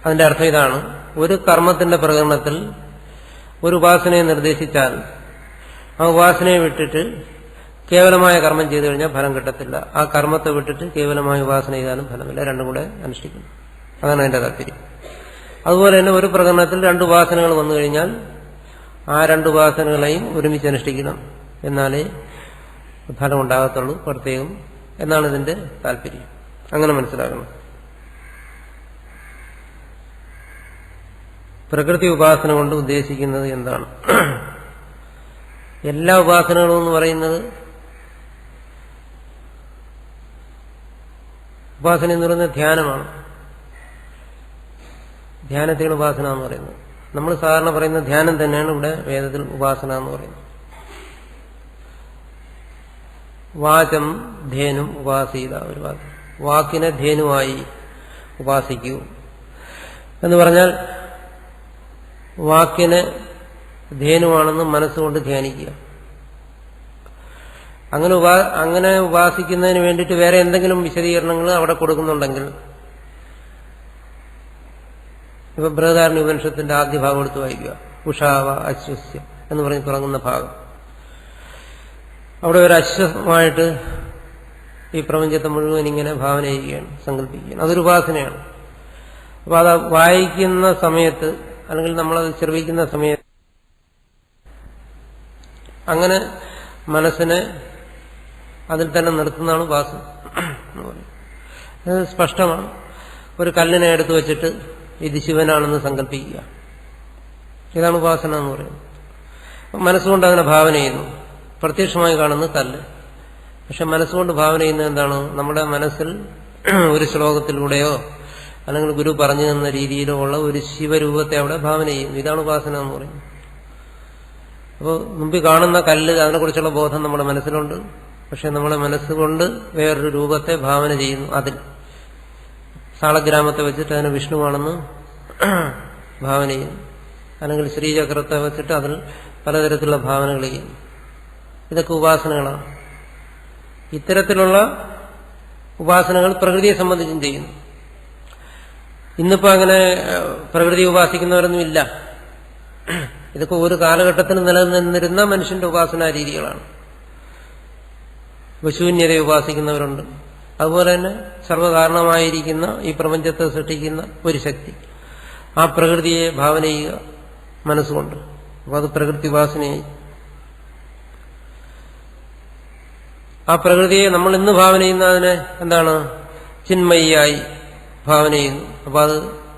S1: അതിന്റെ അർത്ഥം ഇതാണ്: ഒരു കർമ്മത്തിന്റെ പ്രകടനത്തിൽ ഒരു ഉപാസനയെ നിർദ്ദേശിച്ചാൽ ആ ഉപാസനയെ വിട്ടിട്ട് കേവലമായ കർമ്മം ചെയ്തു കഴിഞ്ഞാൽ ഫലം കിട്ടത്തില്ല. ആ കർമ്മത്തെ വിട്ടിട്ട് കേവലമായ ഉപാസന ചെയ്താലും ഫലമില്ല. രണ്ടും കൂടെ അനുഷ്ഠിക്കുന്നു. അതാണ് അതിന്റെ താല്പര്യം. അതുപോലെ തന്നെ ഒരു പ്രകടനത്തിൽ 2 ഉപാസനകൾ വന്നു കഴിഞ്ഞാൽ ആ 2 ഉപാസനകളെയും ഒരുമിച്ച് അനുഷ്ഠിക്കണം, എന്നാലേ ഫലം ഉണ്ടാകത്തുള്ളൂ പ്രത്യേകം എന്നാണ് ഇതിന്റെ താല്പര്യം. അങ്ങനെ മനസ്സിലാക്കണം. പ്രകൃതി ഉപാസന കൊണ്ട് ഉദ്ദേശിക്കുന്നത് എന്താണ്? എല്ലാ ഉപാസനകളും എന്ന് പറയുന്നത്, ഉപാസന എന്ന് പറയുന്നത് ധ്യാനമാണ്. ധ്യാനത്തെയാണ് ഉപാസന എന്ന് പറയുന്നത്. നമ്മൾ സാധാരണ പറയുന്ന ധ്യാനം തന്നെയാണ് ഇവിടെ വേദത്തിൽ ഉപാസന എന്ന് പറയുന്നത്. വാചം ധേനും ഉപാസീത, ഒരു വാക്കിനെ ധേനുവായി ഉപാസിക്കൂ എന്ന് പറഞ്ഞാൽ വാക്കിനെ ധേനുവാണെന്ന് മനസ്സുകൊണ്ട് ധ്യാനിക്കുക. അങ്ങനെ ഉപാസിക്കുന്നതിന് വേണ്ടിയിട്ട് വേറെ എന്തെങ്കിലും വിശദീകരണങ്ങൾ അവിടെ കൊടുക്കുന്നുണ്ടെങ്കിൽ, ഇപ്പൊ ബൃഹദാരണ്യ ഉപനിഷത്തിന്റെ ആദ്യ ഭാഗം എടുത്ത് വായിക്കുക. ഉഷാവ അശ്വസ്യ എന്ന് പറഞ്ഞ് തുടങ്ങുന്ന ഭാഗം. അവിടെ ഒരു അശ്വമായിട്ട് ഈ പ്രപഞ്ചത്തെ മുഴുവൻ ഇങ്ങനെ ഭാവന ചെയ്യുകയാണ്, സങ്കല്പിക്കുകയാണ്. അതൊരു ഉപാസനയാണ്. അപ്പൊ അത് വായിക്കുന്ന സമയത്ത് അല്ലെങ്കിൽ നമ്മളത് ശ്രവിക്കുന്ന സമയത്ത് അങ്ങനെ മനസ്സിനെ അതിൽ തന്നെ നിർത്തുന്നതാണ് ഉപാസന എന്ന് പറയുന്നത്. അത് സ്പഷ്ടമാണ്. ഒരു കല്ലിനെ എടുത്തു വച്ചിട്ട് ഇത് ശിവനാണെന്ന് സങ്കല്പിക്കുക, ഇതാണ് ഉപാസന എന്ന് പറയുന്നത്. മനസ്സുകൊണ്ട് അതിനെ ഭാവന ചെയ്യുന്നു. പ്രത്യക്ഷമായി കാണുന്ന കല്ല്. പക്ഷെ മനസ്സുകൊണ്ട് ഭാവന ചെയ്യുന്നത് എന്താണ്? നമ്മുടെ മനസ്സിൽ ഒരു ശ്ലോകത്തിലൂടെയോ അല്ലെങ്കിൽ ഗുരു പറഞ്ഞു തന്ന രീതിയിലോ ഉള്ള ഒരു ശിവരൂപത്തെ അവിടെ ഭാവന ചെയ്യുന്നു. ഇതാണ് ഉപാസന എന്ന് പറയുന്നത്. അപ്പോൾ മുമ്പിൽ കാണുന്ന കല്ല്, അതിനെക്കുറിച്ചുള്ള ബോധം നമ്മുടെ മനസ്സിലുണ്ട്. പക്ഷെ നമ്മുടെ മനസ്സുകൊണ്ട് വേറൊരു രൂപത്തെ ഭാവന ചെയ്യുന്നു. അതിൽ സാളഗ്രാമത്തെ വെച്ചിട്ട് അതിനെ വിഷ്ണുവാണെന്ന് ഭാവന ചെയ്യുന്നു. അല്ലെങ്കിൽ ശ്രീചക്രത്തെ വെച്ചിട്ട് അതിൽ പലതരത്തിലുള്ള ഭാവനകൾ ചെയ്യുന്നു. ഇതൊക്കെ ഉപാസനകളാണ്. ഇത്തരത്തിലുള്ള ഉപാസനകൾ പ്രകൃതിയെ സംബന്ധിച്ചും ചെയ്യുന്നു. ഇന്നിപ്പോ അങ്ങനെ പ്രകൃതി ഉപാസിക്കുന്നവരൊന്നും ഇല്ല. ഇതൊക്കെ ഒരു കാലഘട്ടത്തിൽ നിലനിന്നിരുന്ന മനുഷ്യന്റെ ഉപാസനാ രീതികളാണ്. ശൂന്യതയെ ഉപാസിക്കുന്നവരുണ്ട്. അതുപോലെ തന്നെ സർവ്വകാരണമായിരിക്കുന്ന ഈ പ്രപഞ്ചത്തെ സൃഷ്ടിക്കുന്ന ഒരു ശക്തി, ആ പ്രകൃതിയെ ഭാവന ചെയ്യുക മനസ്സുകൊണ്ട്. അപ്പൊ അത് പ്രകൃതി ഉപാസനയായി. ആ പ്രകൃതിയെ നമ്മൾ ഇന്ന് ഭാവന ചെയ്യുന്നതിനെ എന്താണ്? ചിന്മയിയായി ഭാവന ചെയ്യുന്നു. അപ്പൊ അത്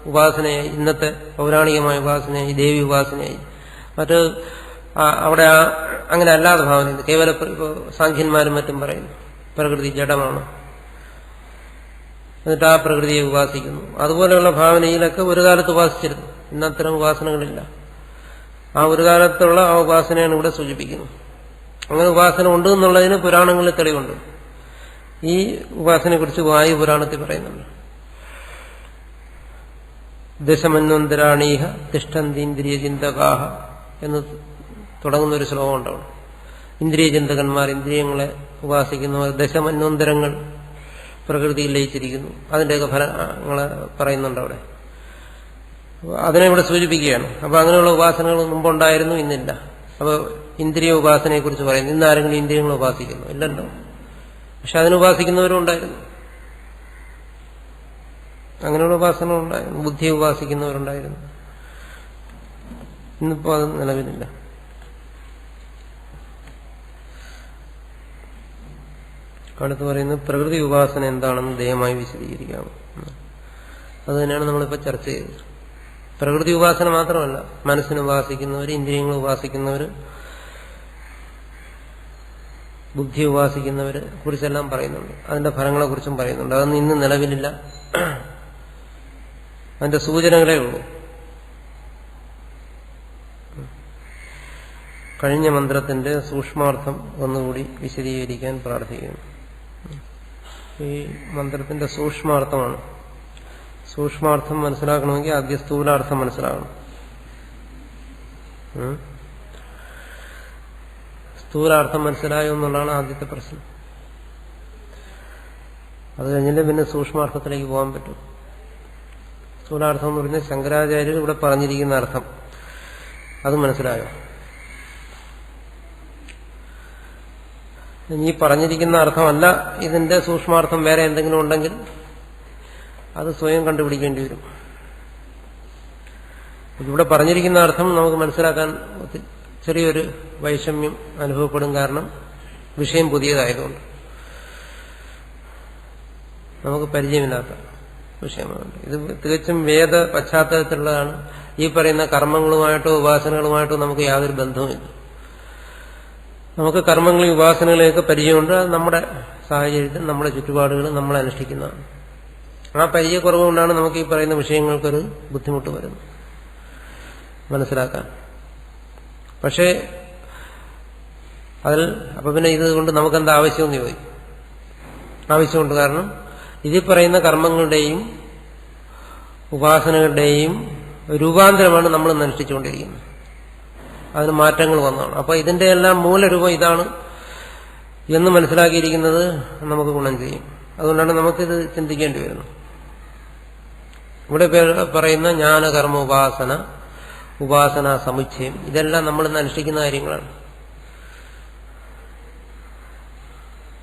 S1: ഉപാസനയായി. ഇന്നത്തെ പൗരാണികമായ ഉപാസനയായി, ദേവി ഉപാസനയായി. മറ്റ് അവിടെ അങ്ങനെ അല്ലാതെ ഭാവന ചെയ്യുന്നു. കേവല സാഖ്യന്മാരും മറ്റും പറയുന്നു പ്രകൃതി ജഡമാണ്, എന്നിട്ട് ആ പ്രകൃതിയെ ഉപാസിക്കുന്നു. അതുപോലെയുള്ള ഭാവനയിലൊക്കെ ഒരു കാലത്ത് ഉപാസിച്ചിരുന്നു. ഇന്നത്തരം ഉപാസനകളില്ല. ആ ഒരു കാലത്തുള്ള ആ ഉപാസനയാണ് ഇവിടെ സൂചിപ്പിക്കുന്നത്. അങ്ങനെ ഉപാസന ഉണ്ട് എന്നുള്ളതിന് പുരാണങ്ങളിൽ തെളിവുണ്ട്. ഈ ഉപാസനയെക്കുറിച്ച് വായു പുരാണത്തിൽ പറയുന്നുണ്ട്. ദശമന്വന്തരാണീഹ തിഷ്ഠന്തീന്ദ്രിയ ചിന്തകാഹ എന്ന് തുടങ്ങുന്ന ഒരു ശ്ലോകം ഉണ്ടാവും. ഇന്ദ്രിയ ചിന്തകന്മാർ, ഇന്ദ്രിയങ്ങളെ ഉപാസിക്കുന്നവർ ദശമന്വന്തരങ്ങൾ പ്രകൃതിയിൽ ലയിച്ചിരിക്കുന്നു. അതിന്റെയൊക്കെ ഫലങ്ങളെ പറയുന്നുണ്ട് അവിടെ. അതിനെ ഇവിടെ സൂചിപ്പിക്കുകയാണ്. അപ്പൊ അങ്ങനെയുള്ള ഉപാസനകൾ മുമ്പുണ്ടായിരുന്നു, ഇന്നില്ല. അപ്പൊ ഇന്ദ്രിയ ഉപാസനയെക്കുറിച്ച് പറയുന്നു. ഇന്ന് ആരെങ്കിലും ഇന്ദ്രിയങ്ങളെ ഉപാസിക്കുന്നു? ഇല്ലല്ലോ. പക്ഷെ അതിന് ഉപാസിക്കുന്നവരും ഉണ്ടായിരുന്നു. അങ്ങനെയുള്ള ഉപാസന ഉണ്ടായിരുന്നു. ബുദ്ധിയെ ഉപാസിക്കുന്നവരുണ്ടായിരുന്നു. ഇന്നിപ്പോ അത് നിലവിലില്ല. അടുത്ത് പറയുന്നത് പ്രകൃതി ഉപാസന എന്താണെന്ന് ദയമായി വിശദീകരിക്കാം. അത് തന്നെയാണ് നമ്മളിപ്പോൾ ചർച്ച ചെയ്തത്. പ്രകൃതി ഉപാസന മാത്രമല്ല, മനസ്സിന് ഉപാസിക്കുന്നവർ, ഇന്ദ്രിയങ്ങൾ ഉപാസിക്കുന്നവർ, ബുദ്ധി ഉപാസിക്കുന്നവരെ കുറിച്ചെല്ലാം പറയുന്നുണ്ട്. അതിന്റെ ഫലങ്ങളെക്കുറിച്ചും പറയുന്നുണ്ട്. അതൊന്നും ഇന്ന് നിലവിലില്ല. അതിന്റെ സൂചനകളേ ഉള്ളൂ. കഴിഞ്ഞ മന്ത്രത്തിന്റെ സൂക്ഷ്മാർത്ഥം ഒന്നുകൂടി വിശദീകരിക്കാൻ പ്രാർത്ഥിക്കുന്നു. ഈ മന്ത്രത്തിന്റെ സൂക്ഷ്മാർത്ഥമാണ്. സൂക്ഷ്മാർത്ഥം മനസ്സിലാക്കണമെങ്കിൽ ആദ്യ സ്ഥൂലാർത്ഥം മനസ്സിലാക്കണം. സ്ഥൂലാർത്ഥം മനസ്സിലായോ എന്നുള്ളതാണ് ആദ്യത്തെ പ്രശ്നം. അത് കഴിഞ്ഞിട്ട് പിന്നെ സൂക്ഷ്മാർത്ഥത്തിലേക്ക് പോകാൻ പറ്റും. സ്ഥൂലാർത്ഥം എന്ന് പറഞ്ഞാൽ ശങ്കരാചാര്യർ ഇവിടെ പറഞ്ഞിരിക്കുന്ന അർത്ഥം, അത് മനസ്സിലായോ? ഈ പറഞ്ഞിരിക്കുന്ന അർത്ഥമല്ല ഇതിന്റെ സൂക്ഷ്മാർത്ഥം വേറെ എന്തെങ്കിലും ഉണ്ടെങ്കിൽ അത് സ്വയം കണ്ടുപിടിക്കേണ്ടി വരും. ഇവിടെ പറഞ്ഞിരിക്കുന്ന അർത്ഥം നമുക്ക് മനസ്സിലാക്കാൻ ചെറിയൊരു വൈഷമ്യം അനുഭവപ്പെടും. കാരണം വിഷയം പുതിയതായതുകൊണ്ട്, നമുക്ക് പരിചയമില്ലാത്ത വിഷയമാണ്. ഇത് തികച്ചും വേദ പശ്ചാത്തലത്തിലുള്ളതാണ്. ഈ പറയുന്ന കർമ്മങ്ങളുമായിട്ടോ ഉപാസനകളുമായിട്ടോ നമുക്ക് യാതൊരു ബന്ധവുമില്ല. നമുക്ക് കർമ്മങ്ങളെയും ഉപാസനകളെയൊക്കെ പരിചയമുണ്ട്. അത് നമ്മുടെ സാഹചര്യത്തിൽ നമ്മുടെ ചുറ്റുപാടുകൾ നമ്മൾ അനുഷ്ഠിക്കുന്നതാണ്. ആ പരിചയക്കുറവ് കൊണ്ടാണ് നമുക്ക് ഈ പറയുന്ന വിഷയങ്ങൾക്കൊരു ബുദ്ധിമുട്ട് വരുന്നത് മനസ്സിലാക്കാൻ. പക്ഷേ അപ്പൊ പിന്നെ ഇതുകൊണ്ട് നമുക്കെന്താ ആവശ്യമെന്ന് ചോദിക്കും. ആവശ്യമുണ്ട്. കാരണം ഇതിൽ പറയുന്ന കർമ്മങ്ങളുടെയും ഉപാസനകളുടെയും രൂപാന്തരമാണ് നമ്മൾ അനുഷ്ഠിച്ചുകൊണ്ടിരിക്കുന്നത്. അതിന് മാറ്റങ്ങൾ വന്നതാണ്. അപ്പൊ ഇതിന്റെ എല്ലാം മൂലരൂപം ഇതാണ് എന്ന് മനസ്സിലാക്കിയിരിക്കുന്നത് നമുക്ക് ഗുണം ചെയ്യും. അതുകൊണ്ടാണ് നമുക്കിത് ചിന്തിക്കേണ്ടി വരുന്നത്. ഇവിടെ പറയുന്ന ജ്ഞാനകർമ്മ ഉപാസന, ഉപാസന സമുച്ചയം, ഇതെല്ലാം നമ്മളിന്ന് അനുഷ്ഠിക്കുന്ന കാര്യങ്ങളാണ്.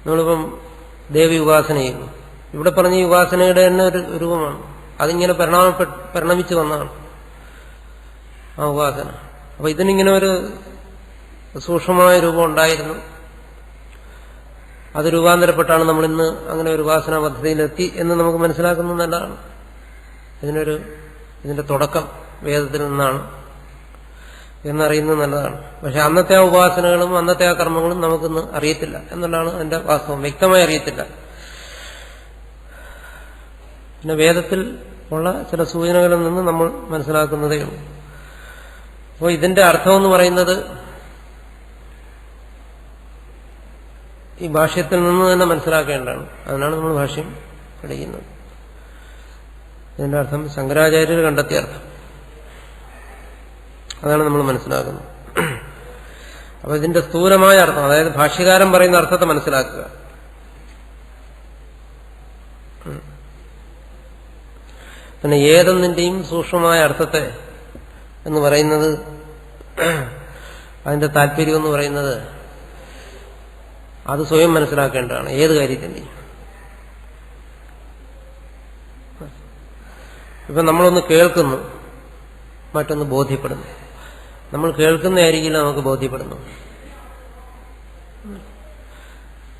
S1: നമ്മളിപ്പം ദേവി ഉപാസന ചെയ്യുന്നു. ഇവിടെ പറഞ്ഞ ഈ ഉപാസനയുടെ തന്നെ ഒരു രൂപമാണ്. അതിങ്ങനെ പരിണമിച്ചു വന്നതാണ് ആ ഉപാസന. അപ്പൊ ഇതിനിങ്ങനെ ഒരു സൂക്ഷ്മമായ രൂപം ഉണ്ടായിരുന്നു. അത് രൂപാന്തരപ്പെട്ടാണ് നമ്മളിന്ന് അങ്ങനെ ഒരു ഉപാസനാ പദ്ധതിയിലെത്തി എന്ന് നമുക്ക് മനസ്സിലാക്കുന്നത് നല്ലതാണ്. ഇതിന്റെ തുടക്കം വേദത്തിൽ നിന്നാണ് എന്നറിയുന്നത് നല്ലതാണ്. പക്ഷെ അന്നത്തെ ആ ഉപാസനകളും അന്നത്തെ ആ കർമ്മങ്ങളും നമുക്കിന്ന് അറിയത്തില്ല എന്നുള്ളതാണ് അതിന്റെ വാസ്തവം. വ്യക്തമായി അറിയത്തില്ല. പിന്നെ വേദത്തിൽ ഉള്ള ചില സൂചനകളിൽ നിന്ന് നമ്മൾ മനസ്സിലാക്കുന്നതേ ഉള്ളൂ. അപ്പോൾ ഇതിന്റെ അർത്ഥമെന്ന് പറയുന്നത് ഈ ഭാഷ്യത്തിൽ നിന്ന് തന്നെ മനസ്സിലാക്കേണ്ടതാണ്. അതിനാണ് നമ്മൾ ഭാഷ്യം പഠിക്കുന്നത്. ഇതിന്റെ അർത്ഥം ശങ്കരാചാര്യർ കണ്ടെത്തിയ അർത്ഥം, അതാണ് നമ്മൾ മനസ്സിലാക്കുന്നത്. അപ്പൊ ഇതിന്റെ സ്ഥൂലമായ അർത്ഥം, അതായത് ഭാഷ്യകാരൻ പറയുന്ന അർത്ഥത്തെ മനസ്സിലാക്കുക. പിന്നെ ഏതൊന്നിന്റെയും സൂക്ഷ്മമായ അർത്ഥത്തെ എന്ന് പറയുന്നത്, അതിന്റെ താല്പര്യം എന്ന് പറയുന്നത് അത് സ്വയം മനസ്സിലാക്കേണ്ടതാണ്. ഏത് കാര്യത്തിന്റെയും. ഇപ്പൊ നമ്മളൊന്ന് കേൾക്കുന്നു, മറ്റൊന്ന് ബോധ്യപ്പെടുന്നു. നമ്മൾ കേൾക്കുന്നതായിരിക്കില്ല നമുക്ക് ബോധ്യപ്പെടുന്നു.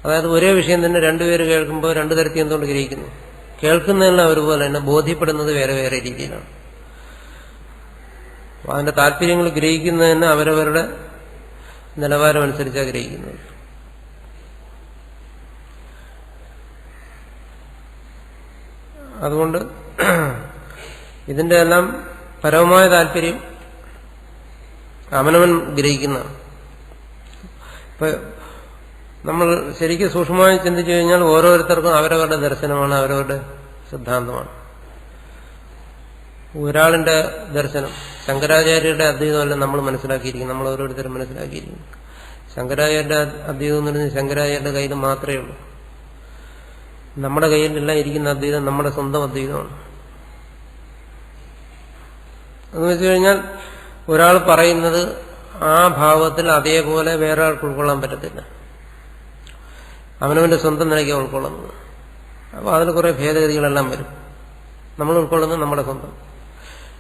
S1: അതായത് ഒരേ വിഷയം തന്നെ രണ്ടുപേര് കേൾക്കുമ്പോൾ രണ്ടു തരത്തിൽ എന്തുകൊണ്ട് ഗ്രഹിക്കുന്നു? കേൾക്കുന്നതെല്ലാം ഒരുപോലെ തന്നെ, ബോധ്യപ്പെടുന്നത് വേറെ വേറെ രീതിയിലാണ്. അതിന്റെ താല്പര്യങ്ങൾ ഗ്രഹിക്കുന്നതന്നെ അവരവരുടെ നിലവാരം അനുസരിച്ചാണ് ഗ്രഹിക്കുന്നത്. അതുകൊണ്ട് ഇതിന്റെ എല്ലാം പരമമായ താല്പര്യം അവനവൻ ഗ്രഹിക്കുന്നതാണ്. ഇപ്പൊ നമ്മൾ ശരിക്കും സൂക്ഷ്മമായി ചിന്തിച്ചു കഴിഞ്ഞാൽ ഓരോരുത്തർക്കും അവരവരുടെ ദർശനമാണ്, അവരവരുടെ സിദ്ധാന്തമാണ്. ഒരാളിന്റെ ദർശനം, ശങ്കരാചാര്യരുടെ അദ്വൈതമല്ല നമ്മൾ മനസ്സിലാക്കിയിരിക്കും, നമ്മൾ ഓരോരുത്തരും മനസ്സിലാക്കിയിരിക്കും. ശങ്കരാചാര്യരുടെ അദ്വൈതം എന്ന് പറയുന്നത് ശങ്കരാചാര്യരുടെ കയ്യിൽ മാത്രമേ ഉള്ളൂ. നമ്മുടെ കയ്യിലെല്ലാം ഇരിക്കുന്ന അദ്വൈതം നമ്മുടെ സ്വന്തം അദ്വൈതമാണ്. എന്ന് വെച്ചു കഴിഞ്ഞാൽ ഒരാൾ പറയുന്നത് ആ ഭാവത്തിൽ അതേപോലെ വേറെ ആൾക്ക് ഉൾക്കൊള്ളാൻ പറ്റത്തില്ല. അവനവന്റെ സ്വന്തം നിലയ്ക്ക് ഉൾക്കൊള്ളുന്നത്. അപ്പോൾ അതിൽ കുറെ ഭേദഗതികളെല്ലാം വരും. നമ്മൾ ഉൾക്കൊള്ളുന്നത് നമ്മുടെ സ്വന്തം.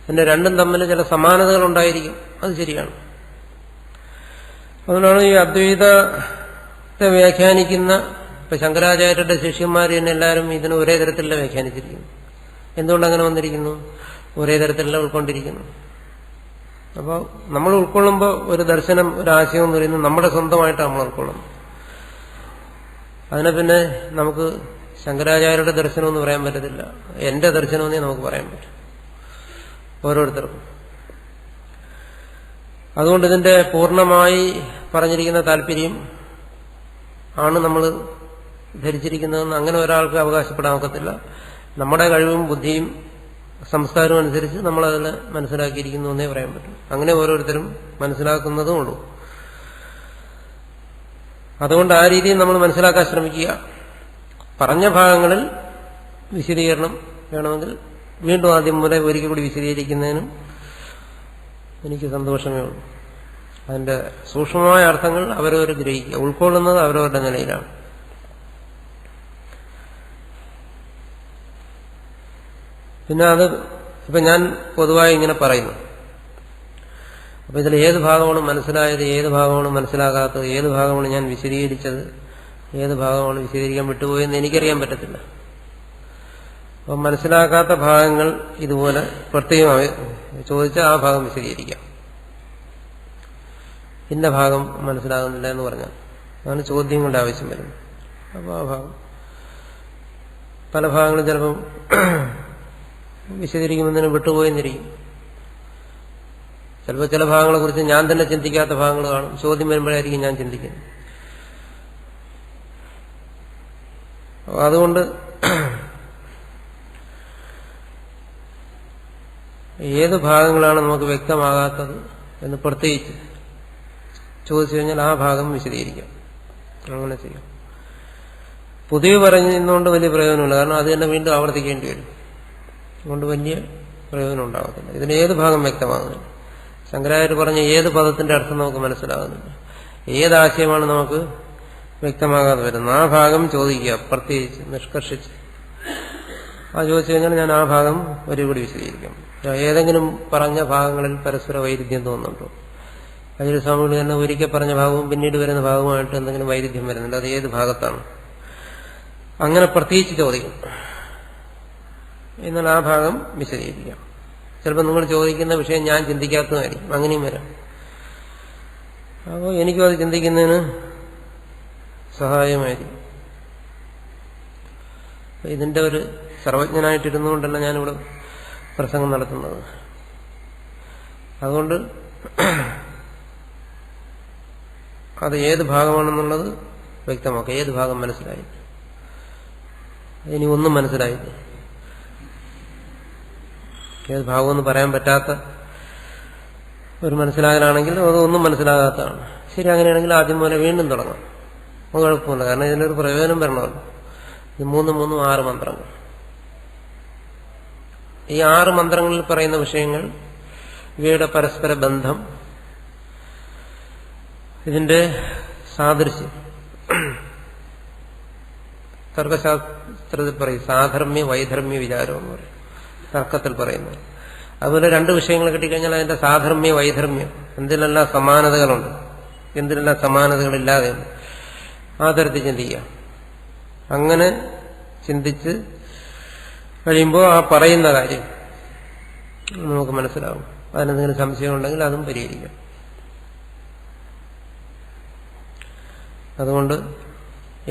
S1: പിന്നെ രണ്ടും തമ്മിൽ ചില സമാനതകൾ ഉണ്ടായിരിക്കും, അത് ശരിയാണ്. അതുകൊണ്ടാണ് ഈ അദ്വൈതത്തെ വ്യാഖ്യാനിക്കുന്ന ഇപ്പൊ ശങ്കരാചാര്യരുടെ ശിഷ്യന്മാർ തന്നെ എല്ലാവരും ഇതിന് ഒരേ തരത്തിലല്ല വ്യാഖ്യാനിച്ചിരിക്കുന്നു. എന്തുകൊണ്ടങ്ങനെ വന്നിരിക്കുന്നു? ഒരേ തരത്തിലല്ല ഉൾക്കൊണ്ടിരിക്കുന്നു. അപ്പോൾ നമ്മൾ ഉൾക്കൊള്ളുമ്പോൾ ഒരു ദർശനം, ഒരു ആശയം എന്ന് പറയുന്നത് നമ്മുടെ സ്വന്തമായിട്ട് നമ്മൾ ഉൾക്കൊള്ളുന്നു. അതിനെ പിന്നെ നമുക്ക് ശങ്കരാചാര്യരുടെ ദർശനം എന്ന് പറയാൻ പറ്റത്തില്ല, എന്റെ ദർശനമെന്നേ നമുക്ക് പറയാൻ പറ്റും ഓരോരുത്തർക്കും. അതുകൊണ്ട് ഇതിന്റെ പൂർണ്ണമായി പറഞ്ഞിരിക്കുന്ന താല്പര്യം ആണ് നമ്മൾ ധരിച്ചിരിക്കുന്നതെന്ന് അങ്ങനെ ഒരാൾക്ക് അവകാശപ്പെടാൻ ഒക്കത്തില്ല. നമ്മുടെ കഴിവും ബുദ്ധിയും സംസ്കാരവും അനുസരിച്ച് നമ്മളതിനെ മനസ്സിലാക്കിയിരിക്കുന്നു എന്നേ പറയാൻ പറ്റും. അങ്ങനെ ഓരോരുത്തരും മനസ്സിലാക്കുന്നതും ഉള്ളൂ. അതുകൊണ്ട് ആ രീതിയിൽ നമ്മൾ മനസ്സിലാക്കാൻ ശ്രമിക്കുക. പറഞ്ഞ ഭാഗങ്ങളിൽ വിശദീകരണം വേണമെങ്കിൽ വീണ്ടും ആദ്യം മുതൽ ഒരിക്കൽ കൂടി വിശദീകരിക്കുന്നതിനും എനിക്ക് സന്തോഷമേ ഉള്ളൂ. അതിന്റെ സൂക്ഷ്മമായ അർത്ഥങ്ങൾ അവരവർ ഗ്രഹിക്കുക, ഉൾക്കൊള്ളുന്നത് അവരവരുടെ നിലയിലാണ്. പിന്നെ അത് ഇപ്പൊ ഞാൻ പൊതുവായി ഇങ്ങനെ പറയുന്നു. അപ്പൊ ഇതിൽ ഏത് ഭാഗമാണ് മനസ്സിലായത്, ഏത് ഭാഗമാണ് മനസ്സിലാകാത്തത്, ഏത് ഭാഗമാണ് ഞാൻ വിശദീകരിച്ചത്, ഏത് ഭാഗമാണ് വിശദീകരിക്കാൻ വിട്ടുപോയെന്ന് എനിക്കറിയാൻ പറ്റത്തില്ല. അപ്പം മനസ്സിലാക്കാത്ത ഭാഗങ്ങൾ ഇതുപോലെ പ്രത്യേകമായി ചോദിച്ചാൽ ആ ഭാഗം വിശദീകരിക്കാം. ഇന്ന ഭാഗം മനസ്സിലാകുന്നില്ല എന്ന് പറഞ്ഞാൽ അതാണ് ചോദ്യങ്ങളുടെ ആവശ്യം വരുന്നത്. അപ്പോൾ ആ ഭാഗം പല ഭാഗങ്ങളും ചിലപ്പം വിശദീകരിക്കുമെന്നതിന് വിട്ടുപോയെന്നിരിക്കും. ചിലപ്പോൾ ചില ഭാഗങ്ങളെ കുറിച്ച് ഞാൻ തന്നെ ചിന്തിക്കാത്ത ഭാഗങ്ങൾ കാണും. ചോദ്യം വരുമ്പോഴായിരിക്കും ഞാൻ ചിന്തിക്കുന്നത്. അതുകൊണ്ട് ഏത് ഭാഗങ്ങളാണ് നമുക്ക് വ്യക്തമാകാത്തത് എന്ന് പ്രത്യേകിച്ച് ചോദിച്ചു കഴിഞ്ഞാൽ ആ ഭാഗം വിശദീകരിക്കാം. അങ്ങനെ ചെയ്യാം. പുതിയ പറയുന്നതുകൊണ്ട് വലിയ പ്രയോജനമില്ല, കാരണം അത് തന്നെ വീണ്ടും ആവർത്തിക്കേണ്ടി വരും. അതുകൊണ്ട് വലിയ പ്രയോജനം ഉണ്ടാകത്തില്ല. ഇതിന് ഏത് ഭാഗം വ്യക്തമാകുന്നില്ല. ശങ്കരാചാര്യർ പറഞ്ഞ ഏത് പദത്തിന്റെ അർത്ഥം നമുക്ക് മനസ്സിലാകുന്നില്ല, ഏതാശയമാണ് നമുക്ക് വ്യക്തമാകാതെ വരുന്നത്, ആ ഭാഗം ചോദിക്കുക, പ്രത്യേകിച്ച് നിഷ്കർഷിച്ച്. ആ ചോദിച്ചു കഴിഞ്ഞാൽ ഞാൻ ആ ഭാഗം ഒരുകൂടി വിശദീകരിക്കാം. ഏതെങ്കിലും പറഞ്ഞ ഭാഗങ്ങളിൽ പരസ്പര വൈരുദ്ധ്യം തോന്നുന്നുണ്ടോ? അതിൽ സ്വാമികൾ തന്നെ ഒരിക്കൽ പറഞ്ഞ ഭാഗവും പിന്നീട് വരുന്ന ഭാഗവുമായിട്ട് എന്തെങ്കിലും വൈരുദ്ധ്യം വരുന്നുണ്ട്, അത് ഏത് ഭാഗത്താണ്? അങ്ങനെ പ്രത്യേകിച്ച് ചോദിക്കും. എന്നാൽ ആ ഭാഗം വിശദീകരിക്കാം. ചിലപ്പോൾ നിങ്ങൾ ചോദിക്കുന്ന വിഷയം ഞാൻ ചിന്തിക്കാത്തതായിരിക്കും, അങ്ങനെയും വരാം. അപ്പോൾ എനിക്കും അത് ചിന്തിക്കുന്നതിന് സഹായമായിരിക്കും. ഇതിന്റെ ഒരു സർവജ്ഞനായിട്ടിരുന്നുകൊണ്ടല്ല ഞാനിവിടെ പ്രസംഗം നടത്തുന്നത്. അതുകൊണ്ട് അത് ഏത് ഭാഗമാണെന്നുള്ളത് വ്യക്തമാക്കുക. ഏത് ഭാഗം മനസ്സിലായി? ഇനി ഒന്നും മനസ്സിലായില്ല. ഏത് ഭാഗമെന്ന് പറയാൻ പറ്റാത്ത ഒരു മനസ്സിലാകലാണെങ്കിൽ അതൊന്നും മനസ്സിലാകാത്തതാണ്. ശരി, അങ്ങനെയാണെങ്കിൽ ആദ്യം പോലെ വീണ്ടും തുടങ്ങാം. അത് കുഴപ്പമില്ല, കാരണം ഇതിനൊരു പ്രയോജനം വരണമല്ലോ. ഇത് 3 6 മന്ത്രങ്ങൾ. ഈ 6 മന്ത്രങ്ങളിൽ പറയുന്ന വിഷയങ്ങൾ, ഇവയുടെ പരസ്പര ബന്ധം, ഇതിന്റെ സാദൃശ്യം തർക്കശാസ്ത്രത്തിൽ പറയും. സാധർമ്മ്യ വൈധർമ്മ്യ വിചാരം എന്ന് പറയും, തർക്കത്തിൽ പറയുന്നത്. അതുപോലെ 2 വിഷയങ്ങൾ കിട്ടിക്കഴിഞ്ഞാൽ അതിന്റെ സാധർമ്മ്യ വൈധർമ്മ്യം, എന്തിനെല്ലാം സമാനതകളുണ്ട്, എന്തിനെല്ലാം സമാനതകളില്ലാതെയുണ്ട്, ആ തരത്തിൽ ചിന്തിക്കുക. അങ്ങനെ ചിന്തിച്ച് കഴിയുമ്പോൾ ആ പറയുന്ന കാര്യം നമുക്ക് മനസ്സിലാവും. അതിനെന്തെങ്കിലും സംശയം ഉണ്ടെങ്കിൽ അതും പരിഹരിക്കാം. അതുകൊണ്ട്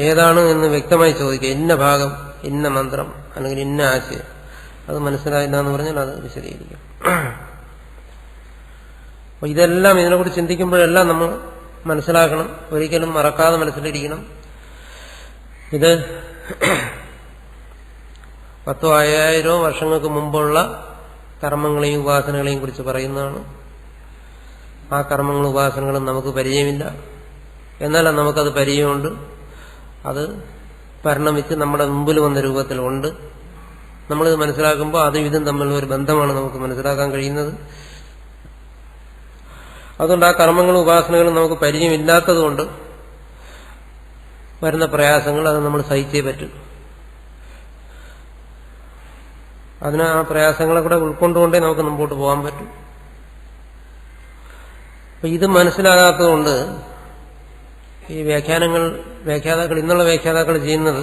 S1: ഏതാണ് എന്ന് വ്യക്തമായി ചോദിക്കുക. ഇന്ന ഭാഗം, ഇന്ന മന്ത്രം, അല്ലെങ്കിൽ ഇന്ന ആശയം, അത് മനസ്സിലായില്ല എന്ന് പറഞ്ഞാൽ അത് വിശദീകരിക്കും. അപ്പൊ ഇതെല്ലാം ഇതിനെക്കുറിച്ച് ചിന്തിക്കുമ്പോഴെല്ലാം നമ്മൾ മനസ്സിലാക്കണം, ഒരിക്കലും മറക്കാതെ മനസ്സിലിരിക്കണം. ഇത് 10 5000 വർഷങ്ങൾക്ക് മുമ്പുള്ള കർമ്മങ്ങളെയും ഉപാസനകളെയും കുറിച്ച് പറയുന്നതാണ്. ആ കർമ്മങ്ങളും ഉപാസനകളും നമുക്ക് പരിചയമില്ല, എന്നാലും നമുക്കത് പരിചയമുണ്ട്. അത് പരിണമിച്ച് നമ്മുടെ മുമ്പിൽ വന്ന രൂപത്തിലുണ്ട്. നമ്മളിത് മനസ്സിലാക്കുമ്പോൾ അതും ഇതും തമ്മിലുള്ള ഒരു ബന്ധമാണ് നമുക്ക് മനസ്സിലാക്കാൻ കഴിയുന്നത്. അതുകൊണ്ട് ആ കർമ്മങ്ങളും ഉപാസനകളും നമുക്ക് പരിചയമില്ലാത്തതുകൊണ്ട് വരുന്ന പ്രയാസങ്ങൾ അത് നമ്മൾ സഹിച്ചേ പറ്റും. അതിന് ആ പ്രയാസങ്ങളെ കൂടെ ഉൾക്കൊണ്ടുകൊണ്ടേ നമുക്ക് മുമ്പോട്ട് പോകാൻ പറ്റും. അപ്പൊ ഇത് മനസ്സിലാകാത്തതുകൊണ്ട് ഈ വ്യാഖ്യാതാക്കൾ ഇന്നുള്ള വ്യാഖ്യാതാക്കൾ ചെയ്യുന്നത്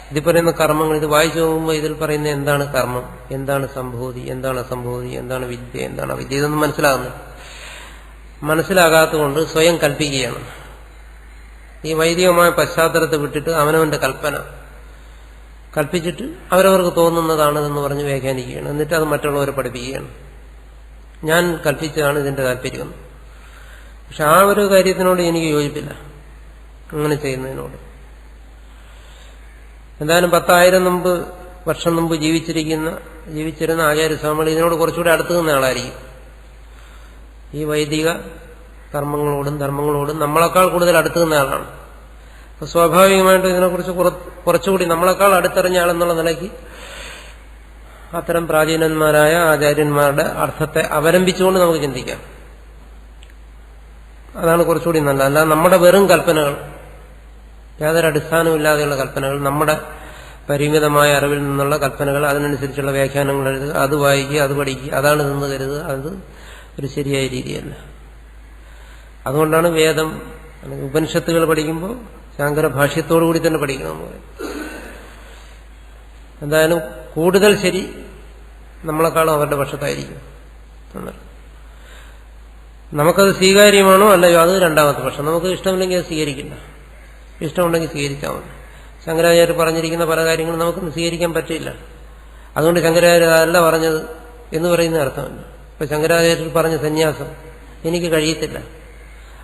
S1: ഇതിൽ പറയുന്ന കർമ്മങ്ങൾ ഇത് വായിച്ചു പോകുമ്പോൾ ഇതിൽ പറയുന്ന എന്താണ് കർമ്മം, എന്താണ് സംഭൂതി, എന്താണ് അസംഭൂതി, എന്താണ് വിദ്യ, എന്താണ് അവിദ്യ, ഇതൊന്നും മനസ്സിലാകാത്തതുകൊണ്ട് സ്വയം കൽപ്പിക്കുകയാണ്. ഈ വൈദികമായ പശ്ചാത്തലത്തെ വിട്ടിട്ട് അവനവന്റെ കൽപ്പിച്ചിട്ട് അവരവർക്ക് തോന്നുന്നതാണെന്ന് പറഞ്ഞ് വ്യാഖ്യാനിക്കുകയാണ്. എന്നിട്ട് അത് മറ്റുള്ളവരെ പഠിപ്പിക്കുകയാണ്. ഞാൻ കൽപ്പിച്ചതാണ് ഇതിന്റെ താല്പര്യം. പക്ഷെ ആ ഒരു കാര്യത്തിനോട് എനിക്ക് യോജിപ്പില്ല, അങ്ങനെ ചെയ്യുന്നതിനോട്. എന്തായാലും 10,000 വർഷം മുമ്പ് ജീവിച്ചിരുന്ന ആചാര്യസ്വാമികൾ ഇതിനോട് കുറച്ചുകൂടി അടുത്ത് നിന്ന ആളായിരിക്കും. ഈ വൈദിക കർമ്മങ്ങളോടും ധർമ്മങ്ങളോടും നമ്മളെക്കാൾ കൂടുതൽ അടുത്ത് നിന്ന ആളാണ്. അപ്പൊ സ്വാഭാവികമായിട്ടും ഇതിനെക്കുറിച്ച് കുറച്ചുകൂടി നമ്മളെക്കാൾ അടുത്തറിഞ്ഞ ആളെന്നുള്ള നിലയ്ക്ക് അത്തരം പ്രാചീനന്മാരായ ആചാര്യന്മാരുടെ അർത്ഥത്തെ അവലംബിച്ചുകൊണ്ട് നമുക്ക് ചിന്തിക്കാം. അതാണ് കുറച്ചുകൂടി നല്ലത്. അല്ലാതെ നമ്മുടെ വെറും കൽപ്പനകൾ, യാതൊരു അടിസ്ഥാനമില്ലാതെയുള്ള കൽപ്പനകൾ, നമ്മുടെ പരിമിതമായ അറിവിൽ നിന്നുള്ള കൽപ്പനകൾ, അതിനനുസരിച്ചുള്ള വ്യാഖ്യാനങ്ങൾ എഴുതുക, അത് വായിക്കുക, അത് പഠിക്കുക, അതാണ് നിന്ന് കരുതുക, അത് ഒരു ശരിയായ രീതിയല്ല. അതുകൊണ്ടാണ് വേദം അല്ലെങ്കിൽ ഉപനിഷത്തുകൾ പഠിക്കുമ്പോൾ ശാങ്കര ഭാഷ്യത്തോടുകൂടി തന്നെ പഠിക്കണമെന്ന് പറയും. എന്തായാലും കൂടുതൽ ശരി നമ്മളെക്കാളും അവരുടെ പക്ഷത്തായിരിക്കും. നമുക്കത് സ്വീകാര്യമാണോ അല്ലയോ അത് രണ്ടാമത്തെ പക്ഷം. നമുക്ക് ഇഷ്ടമില്ലെങ്കിൽ അത് സ്വീകരിക്കില്ല, ഇഷ്ടമുണ്ടെങ്കിൽ സ്വീകരിച്ചാൽ മതി. ശങ്കരാചാര്യർ പറഞ്ഞിരിക്കുന്ന പല കാര്യങ്ങളും നമുക്കൊന്നും സ്വീകരിക്കാൻ പറ്റില്ല. അതുകൊണ്ട് ശങ്കരാചാര്യർ അതല്ല പറഞ്ഞത് എന്ന് പറയുന്ന അർത്ഥമല്ല. ഇപ്പൊ ശങ്കരാചാര്യർ പറഞ്ഞ സന്യാസം എനിക്ക് കഴിയത്തില്ല,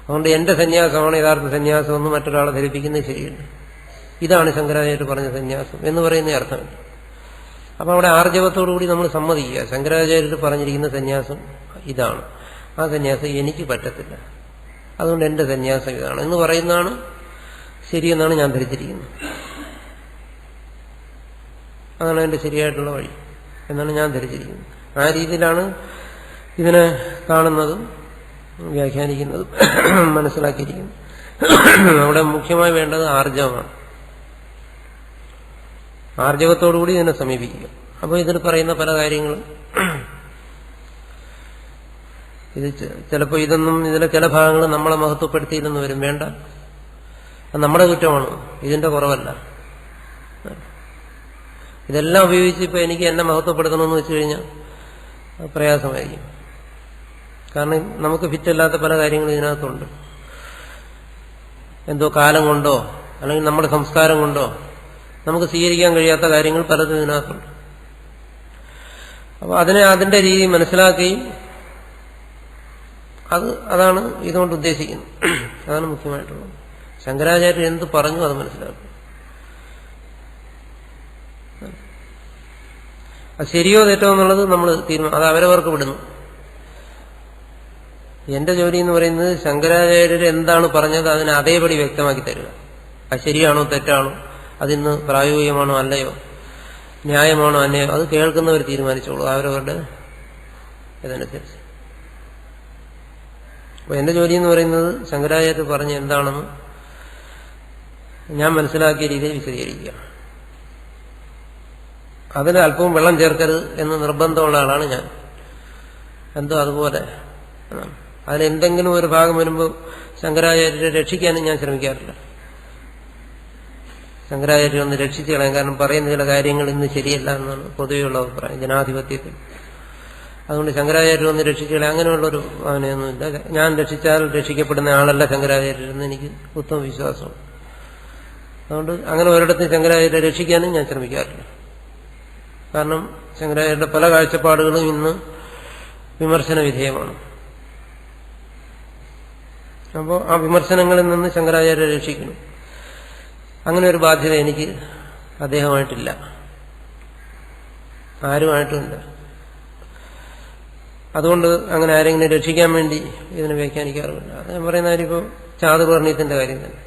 S1: അതുകൊണ്ട് എന്റെ സന്യാസമാണ് യഥാർത്ഥ സന്യാസം എന്ന് മറ്റൊരാളെ ധരിപ്പിക്കുന്നത് ശരിയല്ല. ഇതാണ് ശങ്കരാചാര്യർ പറഞ്ഞ സന്യാസം എന്ന് പറയുന്ന അർത്ഥമില്ല. അപ്പൊ അവിടെ ആർജവത്തോടുകൂടി നമ്മൾ സമ്മതിക്കുക, ശങ്കരാചാര്യർ പറഞ്ഞിരിക്കുന്ന സന്യാസം ഇതാണ്, ആ സന്യാസം എനിക്ക് പറ്റത്തില്ല, അതുകൊണ്ട് എന്റെ സന്യാസം ഇതാണ് എന്ന് പറയുന്നതാണ് ശരിയെന്നാണ് ഞാൻ ധരിച്ചിരിക്കുന്നത്. അതാണ് എന്റെ ശരിയായിട്ടുള്ള വഴി എന്നാണ് ഞാൻ ധരിച്ചിരിക്കുന്നത്. ആ രീതിയിലാണ് ഇതിനെ കാണുന്നതും വ്യാഖ്യാനിക്കുന്നതും മനസ്സിലാക്കിയിരിക്കുന്നത്. അവിടെ മുഖ്യമായി വേണ്ടത് ആർജവമാണ്. ആർജവത്തോടുകൂടി ഇതിനെ സമീപിക്കുക. അപ്പോൾ ഇതിൽ പറയുന്ന പല കാര്യങ്ങളും ഇത് ചിലപ്പോൾ ഇതിലെ ചില ഭാഗങ്ങൾ നമ്മളെ മഹത്വപ്പെടുത്തിയില്ലെന്ന് വരും. വേണ്ട, അത് നമ്മുടെ കുറ്റമാണ്, ഇതിന്റെ കുറവല്ല. ഇതെല്ലാം ഉപയോഗിച്ച് ഇപ്പൊ എനിക്ക് എന്നെ മഹത്വപ്പെടുത്തണമെന്ന് വെച്ചു കഴിഞ്ഞാൽ പ്രയാസമായിരിക്കും. കാരണം നമുക്ക് ഫിറ്റല്ലാത്ത പല കാര്യങ്ങളും ഇതിനകത്തുണ്ട്. എന്തോ കാലം കൊണ്ടോ അല്ലെങ്കിൽ നമ്മുടെ സംസ്കാരം കൊണ്ടോ നമുക്ക് സ്വീകരിക്കാൻ കഴിയാത്ത കാര്യങ്ങൾ പലതും ഇതിനകത്തുണ്ട്. അപ്പോൾ അതിന്റെ രീതി മനസ്സിലാക്കുകയും അതാണ് ഇതുകൊണ്ട് ഉദ്ദേശിക്കുന്നത്. അതാണ് മുഖ്യമായിട്ടുള്ളത്. ശങ്കരാചാര്യർ എന്ത് പറഞ്ഞു അത് മനസ്സിലാക്കും. അത് ശരിയോ തെറ്റോ എന്നുള്ളത് നമ്മൾ അത് അവരവർക്ക് വിടുന്നു. എന്റെ ജോലി എന്ന് പറയുന്നത് ശങ്കരാചാര്യർ എന്താണ് പറഞ്ഞത് അതിനെ അതേപടി വ്യക്തമാക്കി തരിക. അത് ശരിയാണോ തെറ്റാണോ, അതിന്ന് പ്രായോഗികമാണോ അല്ലയോ, ന്യായമാണോ അല്ലയോ, അത് കേൾക്കുന്നവർ തീരുമാനിച്ചോളൂ അവരവരുടെ ഇതനുസരിച്ച്. അപ്പൊ എന്റെ ജോലി എന്ന് പറയുന്നത് ശങ്കരാചാര്യർ പറഞ്ഞ എന്താണെന്ന് ഞാൻ മനസ്സിലാക്കിയ രീതിയിൽ വിശദീകരിക്കുക. അതിൽ അല്പവും വെള്ളം ചേർക്കരുത് എന്ന് നിർബന്ധമുള്ള ആളാണ് ഞാൻ. എന്തോ അതുപോലെ അതിലെന്തെങ്കിലും ഒരു ഭാഗം വരുമ്പോൾ ശങ്കരാചാര്യരെ രക്ഷിക്കാനും ഞാൻ ശ്രമിക്കാറില്ല. ശങ്കരാചാര്യ ഒന്ന് രക്ഷിച്ചു കളയാൻ, കാരണം പറയുന്ന ചില കാര്യങ്ങൾ ഇന്ന് ശരിയല്ല എന്നാണ് പൊതുവെയുള്ള അഭിപ്രായം ജനാധിപത്യത്തിൽ. അതുകൊണ്ട് ശങ്കരാചാര്യ ഒന്ന് രക്ഷിച്ചു കളയാൻ അങ്ങനെയുള്ളൊരു ഭാവനയൊന്നുമില്ല. ഞാൻ രക്ഷിച്ചാൽ രക്ഷിക്കപ്പെടുന്ന ആളല്ല ശങ്കരാചാര്യരെന്ന് എനിക്ക് ഉത്തമ വിശ്വാസമാണ്. അതുകൊണ്ട് അങ്ങനെ ഒരിടത്തും ശങ്കരാചാര്യരെ രക്ഷിക്കാനും ഞാൻ ശ്രമിക്കാറില്ല. കാരണം ശങ്കരാചാര്യരുടെ പല കാഴ്ചപ്പാടുകളും ഇന്ന് വിമർശന വിധേയമാണ്. അപ്പോൾ ആ വിമർശനങ്ങളിൽ നിന്ന് ശങ്കരാചാര്യരെ രക്ഷിക്കണം. അങ്ങനെ ഒരു ബാധ്യത എനിക്ക് അദ്ദേഹമായിട്ടില്ല, ആരുമായിട്ടുമില്ല. അതുകൊണ്ട് അങ്ങനെ ആരെങ്കിലും രക്ഷിക്കാൻ വേണ്ടി ഇതിനെ വ്യാഖ്യാനിക്കാറുമില്ല. അത് ഞാൻ പറയുന്ന കാര്യമിപ്പോൾ ചാതുർവർണ്ണയത്തിന്റെ കാര്യം തന്നെ.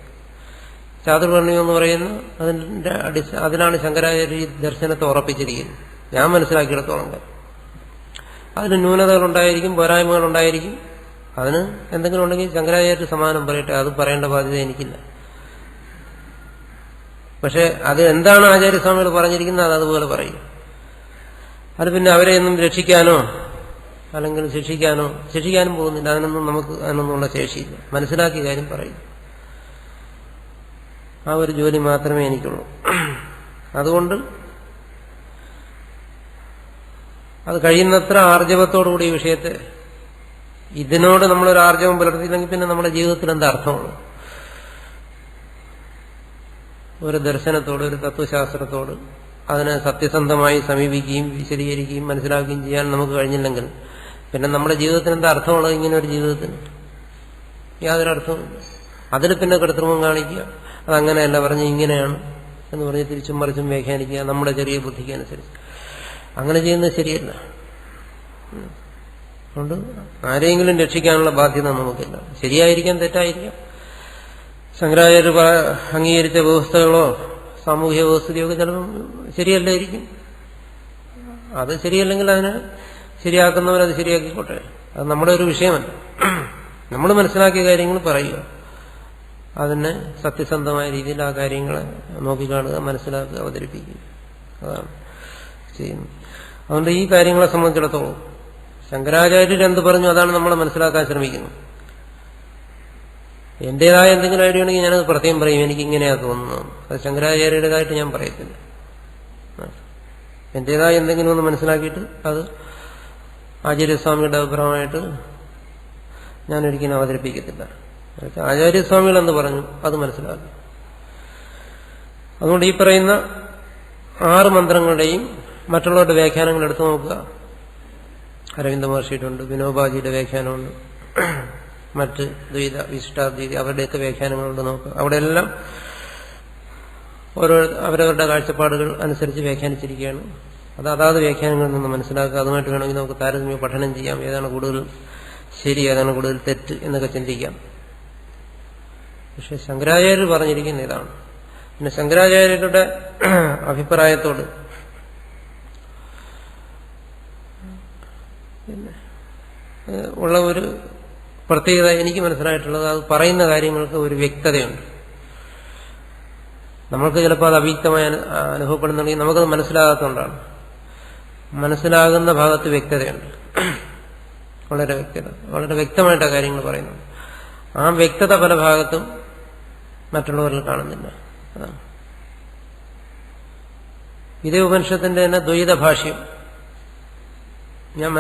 S1: ചാതുർവർണ്ണയം എന്ന് പറയുന്ന അതിലാണ് ശങ്കരാചാര്യ ഈ ദർശനത്തെ ഉറപ്പിച്ചിരിക്കുന്നത്. ഞാൻ മനസ്സിലാക്കിയിടത്തോളം കാര്യം അതിന് ന്യൂനതകളുണ്ടായിരിക്കും, പോരായ്മകളുണ്ടായിരിക്കും. അതിന് എന്തെങ്കിലും ഉണ്ടെങ്കിൽ ശങ്കരാചാര്യ സമാനം പറയട്ടെ, അത് പറയേണ്ട ബാധ്യത എനിക്കില്ല. പക്ഷെ അത് എന്താണ് ആചാര്യസ്വാമികൾ പറഞ്ഞിരിക്കുന്നത് അത് അതുപോലെ പറയും. അത് പിന്നെ അവരെയൊന്നും രക്ഷിക്കാനോ അല്ലെങ്കിൽ ശിക്ഷിക്കാനും പോകുന്നില്ല. അതിനൊന്നും നമുക്ക് അതിനൊന്നുള്ള ശേഷിയില്ല. മനസ്സിലാക്കിയ കാര്യം പറയും. ആ ഒരു ജോലി മാത്രമേ എനിക്കുള്ളൂ. അതുകൊണ്ട് അത് കഴിയുന്നത്ര ആർജവത്തോടുകൂടി ഈ വിഷയത്തെ, ഇതിനോട് നമ്മളൊരു ആർജവം പുലർത്തിയില്ലെങ്കിൽ പിന്നെ നമ്മുടെ ജീവിതത്തിൽ എന്താ അർത്ഥമാണ്? ഒരു ദർശനത്തോട്, ഒരു തത്വശാസ്ത്രത്തോട് അതിനെ സത്യസന്ധമായി സമീപിക്കുകയും വിശദീകരിക്കുകയും മനസ്സിലാക്കുകയും ചെയ്യാൻ നമുക്ക് കഴിഞ്ഞില്ലെങ്കിൽ പിന്നെ നമ്മുടെ ജീവിതത്തിന് എന്താ അർത്ഥമുള്ളത്? ഇങ്ങനെ ഒരു ജീവിതത്തിന് യാതൊരു അർത്ഥവുമില്ല. അതിൽ പിന്നെ കൃത്രിമം കാണിക്കുക, അതങ്ങനെയല്ല പറഞ്ഞ് ഇങ്ങനെയാണ് എന്ന് പറഞ്ഞ് തിരിച്ചും മറിച്ചും വ്യാഖ്യാനിക്കുക നമ്മുടെ ചെറിയ ബുദ്ധിക്ക് അനുസരിച്ച്. അങ്ങനെ ചെയ്യുന്നത് ശരിയല്ല. അതുകൊണ്ട് ആരെയെങ്കിലും രക്ഷിക്കാനുള്ള ബാധ്യത നമുക്കില്ല. ശരിയായിരിക്കാം, തെറ്റായിരിക്കാം. ശങ്കരാചാര്യർ അംഗീകരിച്ച വ്യവസ്ഥകളോ സാമൂഹ്യ വ്യവസ്ഥയോ ഒക്കെ ചിലപ്പോൾ ശരിയല്ലായിരിക്കും. അത് ശരിയല്ലെങ്കിൽ അതിനെ ശരിയാക്കുന്നവരത് ശരിയാക്കിക്കോട്ടെ. അത് നമ്മുടെ ഒരു വിഷയമല്ല. നമ്മൾ മനസ്സിലാക്കിയ കാര്യങ്ങൾ പറയുക, അതിനെ സത്യസന്ധമായ രീതിയിൽ ആ കാര്യങ്ങളെ നോക്കിക്കാണുക, മനസ്സിലാക്കുക, അവതരിപ്പിക്കുക. അതാണ് ചെയ്യുന്നത്. അതുകൊണ്ട് ഈ കാര്യങ്ങളെ സംബന്ധിച്ചിടത്തോളം ശങ്കരാചാര്യർ എന്ത് പറഞ്ഞു അതാണ് നമ്മൾ മനസ്സിലാക്കാൻ ശ്രമിക്കുന്നത്. എന്റേതായ എന്തെങ്കിലും ഐഡിയ ഉണ്ടെങ്കിൽ ഞാനത് പ്രത്യേകം പറയും, എനിക്ക് ഇങ്ങനെയാ തോന്നുന്നത്. അത് ശങ്കരാചാര്യരുടേതായിട്ട് ഞാൻ പറയത്തില്ല. എന്റേതായ എന്തെങ്കിലും ഒന്ന് മനസ്സിലാക്കിയിട്ട് അത് ആചാര്യസ്വാമിയുടെ അഭിപ്രായമായിട്ട് ഞാൻ ഒരിക്കലും അവതരിപ്പിക്കത്തില്ല. ആചാര്യസ്വാമികൾ എന്ത് പറഞ്ഞു അത് മനസ്സിലാക്കി. അതുകൊണ്ട് ഈ പറയുന്ന 6 മന്ത്രങ്ങളുടെയും മറ്റുള്ളവരുടെ വ്യാഖ്യാനങ്ങൾ എടുത്തു നോക്കുക. അരവിന്ദ മഹർഷിയിട്ടുണ്ട്, വിനോബാജിയുടെ വ്യാഖ്യാനമുണ്ട്, മറ്റ് ദ്വൈത വിശിഷ്ടാദ്വൈതി അവരുടെയൊക്കെ വ്യാഖ്യാനങ്ങളുണ്ട്. നോക്കുക. അവിടെയെല്ലാം ഓരോ അവരവരുടെ കാഴ്ചപ്പാടുകൾ അനുസരിച്ച് വ്യാഖ്യാനിച്ചിരിക്കുകയാണ്. അത് അതാത് വ്യാഖ്യാനങ്ങളിൽ നിന്ന് മനസ്സിലാക്കുക. അതുമായിട്ട് വേണമെങ്കിൽ നമുക്ക് താരതമ്യ പഠനം ചെയ്യാം. ഏതാണ് കൂടുതൽ ശരി, ഏതാണ് കൂടുതൽ തെറ്റ് എന്നൊക്കെ ചിന്തിക്കാം. പക്ഷെ ശങ്കരാചാര്യർ പറഞ്ഞിരിക്കുന്ന ഇതാണ്. പിന്നെ ശങ്കരാചാര്യരുടെ അഭിപ്രായത്തോട് ഉള്ള ഒരു പ്രത്യേകത എനിക്ക് മനസ്സിലായിട്ടുള്ളത്, അത് പറയുന്ന കാര്യങ്ങൾക്ക് ഒരു വ്യക്തതയുണ്ട്. നമ്മൾക്ക് ചിലപ്പോൾ അത് അവ്യക്തമായി അനുഭവപ്പെടുന്നുണ്ടെങ്കിൽ നമുക്കത് മനസ്സിലാകാത്തതുകൊണ്ടാണ്. മനസ്സിലാകുന്ന ഭാഗത്ത് വ്യക്തതയുണ്ട്, വളരെ വ്യക്തത, വളരെ വ്യക്തമായിട്ടാണ് കാര്യങ്ങൾ പറയുന്നത്. ആ വ്യക്തത പല ഭാഗത്തും മറ്റുള്ളവരിൽ കാണുന്നില്ല. അതാണ് ഇതേ ഉപനിഷത്തിന്റെ തന്നെ ദ്വൈത ഭാഷ്യം ഞാൻ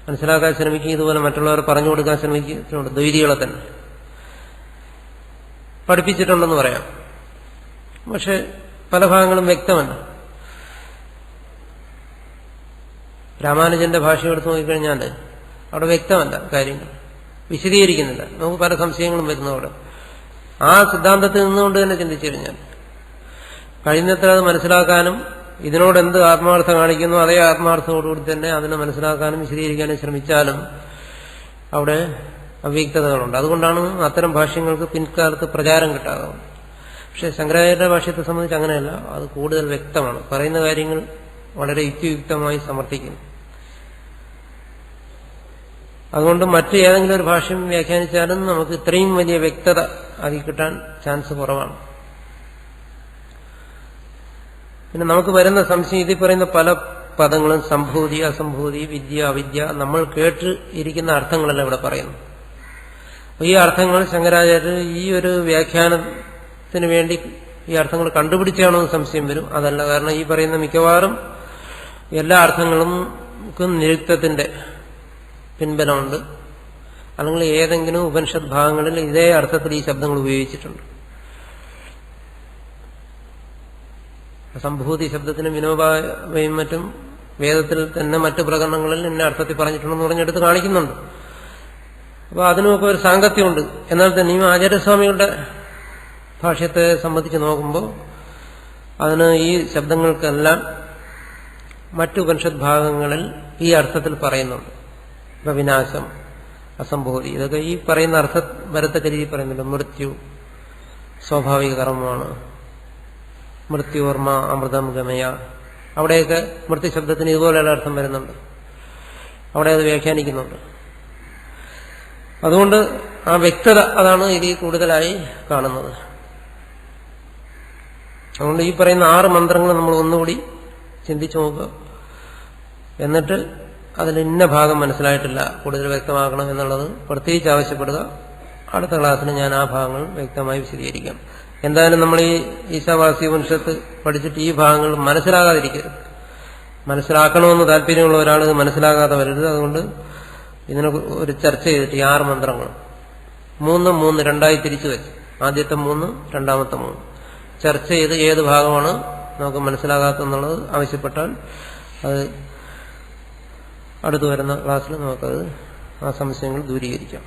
S1: മനസ്സിലാക്കാൻ ശ്രമിക്കും. ഇതുപോലെ മറ്റുള്ളവർ പറഞ്ഞു കൊടുക്കാൻ ശ്രമിക്കുന്നുണ്ട്. ദ്വൈതികളെ തന്നെ പഠിപ്പിച്ചിട്ടുണ്ടെന്ന് പറയാം. പക്ഷെ പല ഭാഗങ്ങളും വ്യക്തമല്ല. രാമാനുജന്റെ ഭാഷ എടുത്ത് നോക്കിക്കഴിഞ്ഞാൽ അവിടെ വ്യക്തമല്ല, കാര്യങ്ങൾ വിശദീകരിക്കുന്നില്ല. നമുക്ക് പല സംശയങ്ങളും വരുന്നു അവിടെ. ആ സിദ്ധാന്തത്തിൽ നിന്നുകൊണ്ട് തന്നെ ചിന്തിച്ചു കഴിഞ്ഞാൽ കഴിയുന്നത്ര അത് മനസ്സിലാക്കാനും ഇതിനോട് എന്ത് ആത്മാർത്ഥം കാണിക്കുന്നു അതേ ആത്മാർത്ഥത്തോടുകൂടി തന്നെ അതിനെ മനസ്സിലാക്കാനും വിശദീകരിക്കാനും ശ്രമിച്ചാലും അവിടെ അവ്യക്തതകളുണ്ട്. അതുകൊണ്ടാണ് അത്തരം ഭാഷ്യങ്ങൾക്ക് പിൻകാലത്ത് പ്രചാരം കിട്ടാതെ. പക്ഷെ ശങ്കരാചാര്യ ഭാഷ്യത്തെ സംബന്ധിച്ച് അങ്ങനെയല്ല. അത് കൂടുതൽ വ്യക്തമാണ്. പറയുന്ന കാര്യങ്ങൾ വളരെ യുക്തിയുക്തമായി സമർത്ഥിക്കുന്നു. അതുകൊണ്ട് മറ്റ് ഏതെങ്കിലും ഒരു ഭാഷ്യം വ്യാഖ്യാനിച്ചാലും നമുക്ക് ഇത്രയും വലിയ വ്യക്തത അതിൽ കിട്ടാൻ ചാൻസ് കുറവാണ്. പിന്നെ നമുക്ക് വരുന്ന സംശയം, ഇതിൽ പറയുന്ന പല പദങ്ങളും സംഭൂതി, അസംഭൂതി, വിദ്യ, അവിദ്യ, നമ്മൾ കേട്ട് ഇരിക്കുന്ന അർത്ഥങ്ങളല്ല ഇവിടെ പറയുന്നു. ഈ അർത്ഥങ്ങൾ ശങ്കരാചാര്യർ ഈ ഒരു വ്യാഖ്യാനത്തിന് വേണ്ടി ഈ അർത്ഥങ്ങൾ കണ്ടുപിടിച്ചാണോ എന്ന് സംശയം വരും. അതല്ല. കാരണം ഈ പറയുന്ന മിക്കവാറും എല്ലാ അർത്ഥങ്ങളും നിരുക്തത്തിന്റെ പിൻബലമുണ്ട്. അല്ലെങ്കിൽ ഏതെങ്കിലും ഉപനിഷത് ഭാഗങ്ങളിൽ ഇതേ അർത്ഥത്തിൽ ഈ ശബ്ദങ്ങൾ ഉപയോഗിച്ചിട്ടുണ്ട്. സംഭൂതി ശബ്ദത്തിന് വിനോബായും മറ്റും വേദത്തിൽ തന്നെ മറ്റു പ്രകരണങ്ങളിൽ ഇന്ന അർത്ഥത്തിൽ പറഞ്ഞിട്ടുണ്ടെന്ന് പറഞ്ഞെടുത്ത് കാണിക്കുന്നുണ്ട്. അപ്പോൾ അതിനുമൊക്കെ ഒരു സാങ്കത്യമുണ്ട്. എന്നാൽ തന്നെയും ആചാര്യസ്വാമികളുടെ ഭാഷ്യത്തെ സംബന്ധിച്ച് നോക്കുമ്പോൾ അതിന് ഈ ശബ്ദങ്ങൾക്കെല്ലാം മറ്റു ഉപനിഷത് ഭാഗങ്ങളിൽ ഈ അർത്ഥത്തിൽ പറയുന്നുണ്ട്. ഇപ്പൊ വിനാശം, അസംഭൂതി, ഇതൊക്കെ ഈ പറയുന്ന അർത്ഥം വരത്തക്ക രീതി പറയുന്നുണ്ട്. മൃത്യു സ്വാഭാവിക കർമ്മമാണ്, മൃത്യുവർമ്മ അമൃതം ഗമയ, അവിടെയൊക്കെ മൃത്യു ശബ്ദത്തിന് ഇതുപോലെയുള്ള അർത്ഥം വരുന്നുണ്ട്. അവിടെ അത് വ്യാഖ്യാനിക്കുന്നുണ്ട്. അതുകൊണ്ട് ആ വ്യക്തത അതാണ് ഇതിൽ കൂടുതലായി കാണുന്നത്. അതുകൊണ്ട് ഈ പറയുന്ന 6 മന്ത്രങ്ങൾ നമ്മൾ ഒന്നുകൂടി ചിന്തിച്ചു നോക്കുക. എന്നിട്ട് അതിൽ ഇന്ന ഭാഗം മനസ്സിലായിട്ടില്ല, കൂടുതൽ വ്യക്തമാക്കണം എന്നുള്ളത് പ്രത്യേകിച്ച് ആവശ്യപ്പെടുക. അടുത്ത ക്ലാസ്സിന് ഞാൻ ആ ഭാഗങ്ങൾ വ്യക്തമായി വിശദീകരിക്കാം. എന്തായാലും നമ്മൾ ഈ ഈശാവാസ്യ ഉപനിഷത്ത് പഠിച്ചിട്ട് ഈ ഭാഗങ്ങൾ മനസ്സിലാകാതിരിക്കരുത്. മനസ്സിലാക്കണമെന്ന് താല്പര്യമുള്ള ഒരാൾ ഇത് മനസ്സിലാകാതെ വരരുത്. അതുകൊണ്ട് ഇതിനെ ഒരു ചർച്ച ചെയ്തിട്ട് ഈ 6 മന്ത്രങ്ങൾ 3 രണ്ടായി തിരിച്ചു വെച്ച്, ആദ്യത്തെ 3, രണ്ടാമത്തെ 3 ചർച്ച ചെയ്ത് ഏത് ഭാഗമാണ് നമുക്ക് മനസ്സിലാകാത്തെന്നുള്ളത് ആവശ്യപ്പെട്ടാൽ അത് അടുത്തു വരുന്ന ക്ലാസ്സിൽ നമുക്കത് ആ സംശയങ്ങൾ ദൂരീകരിക്കാം.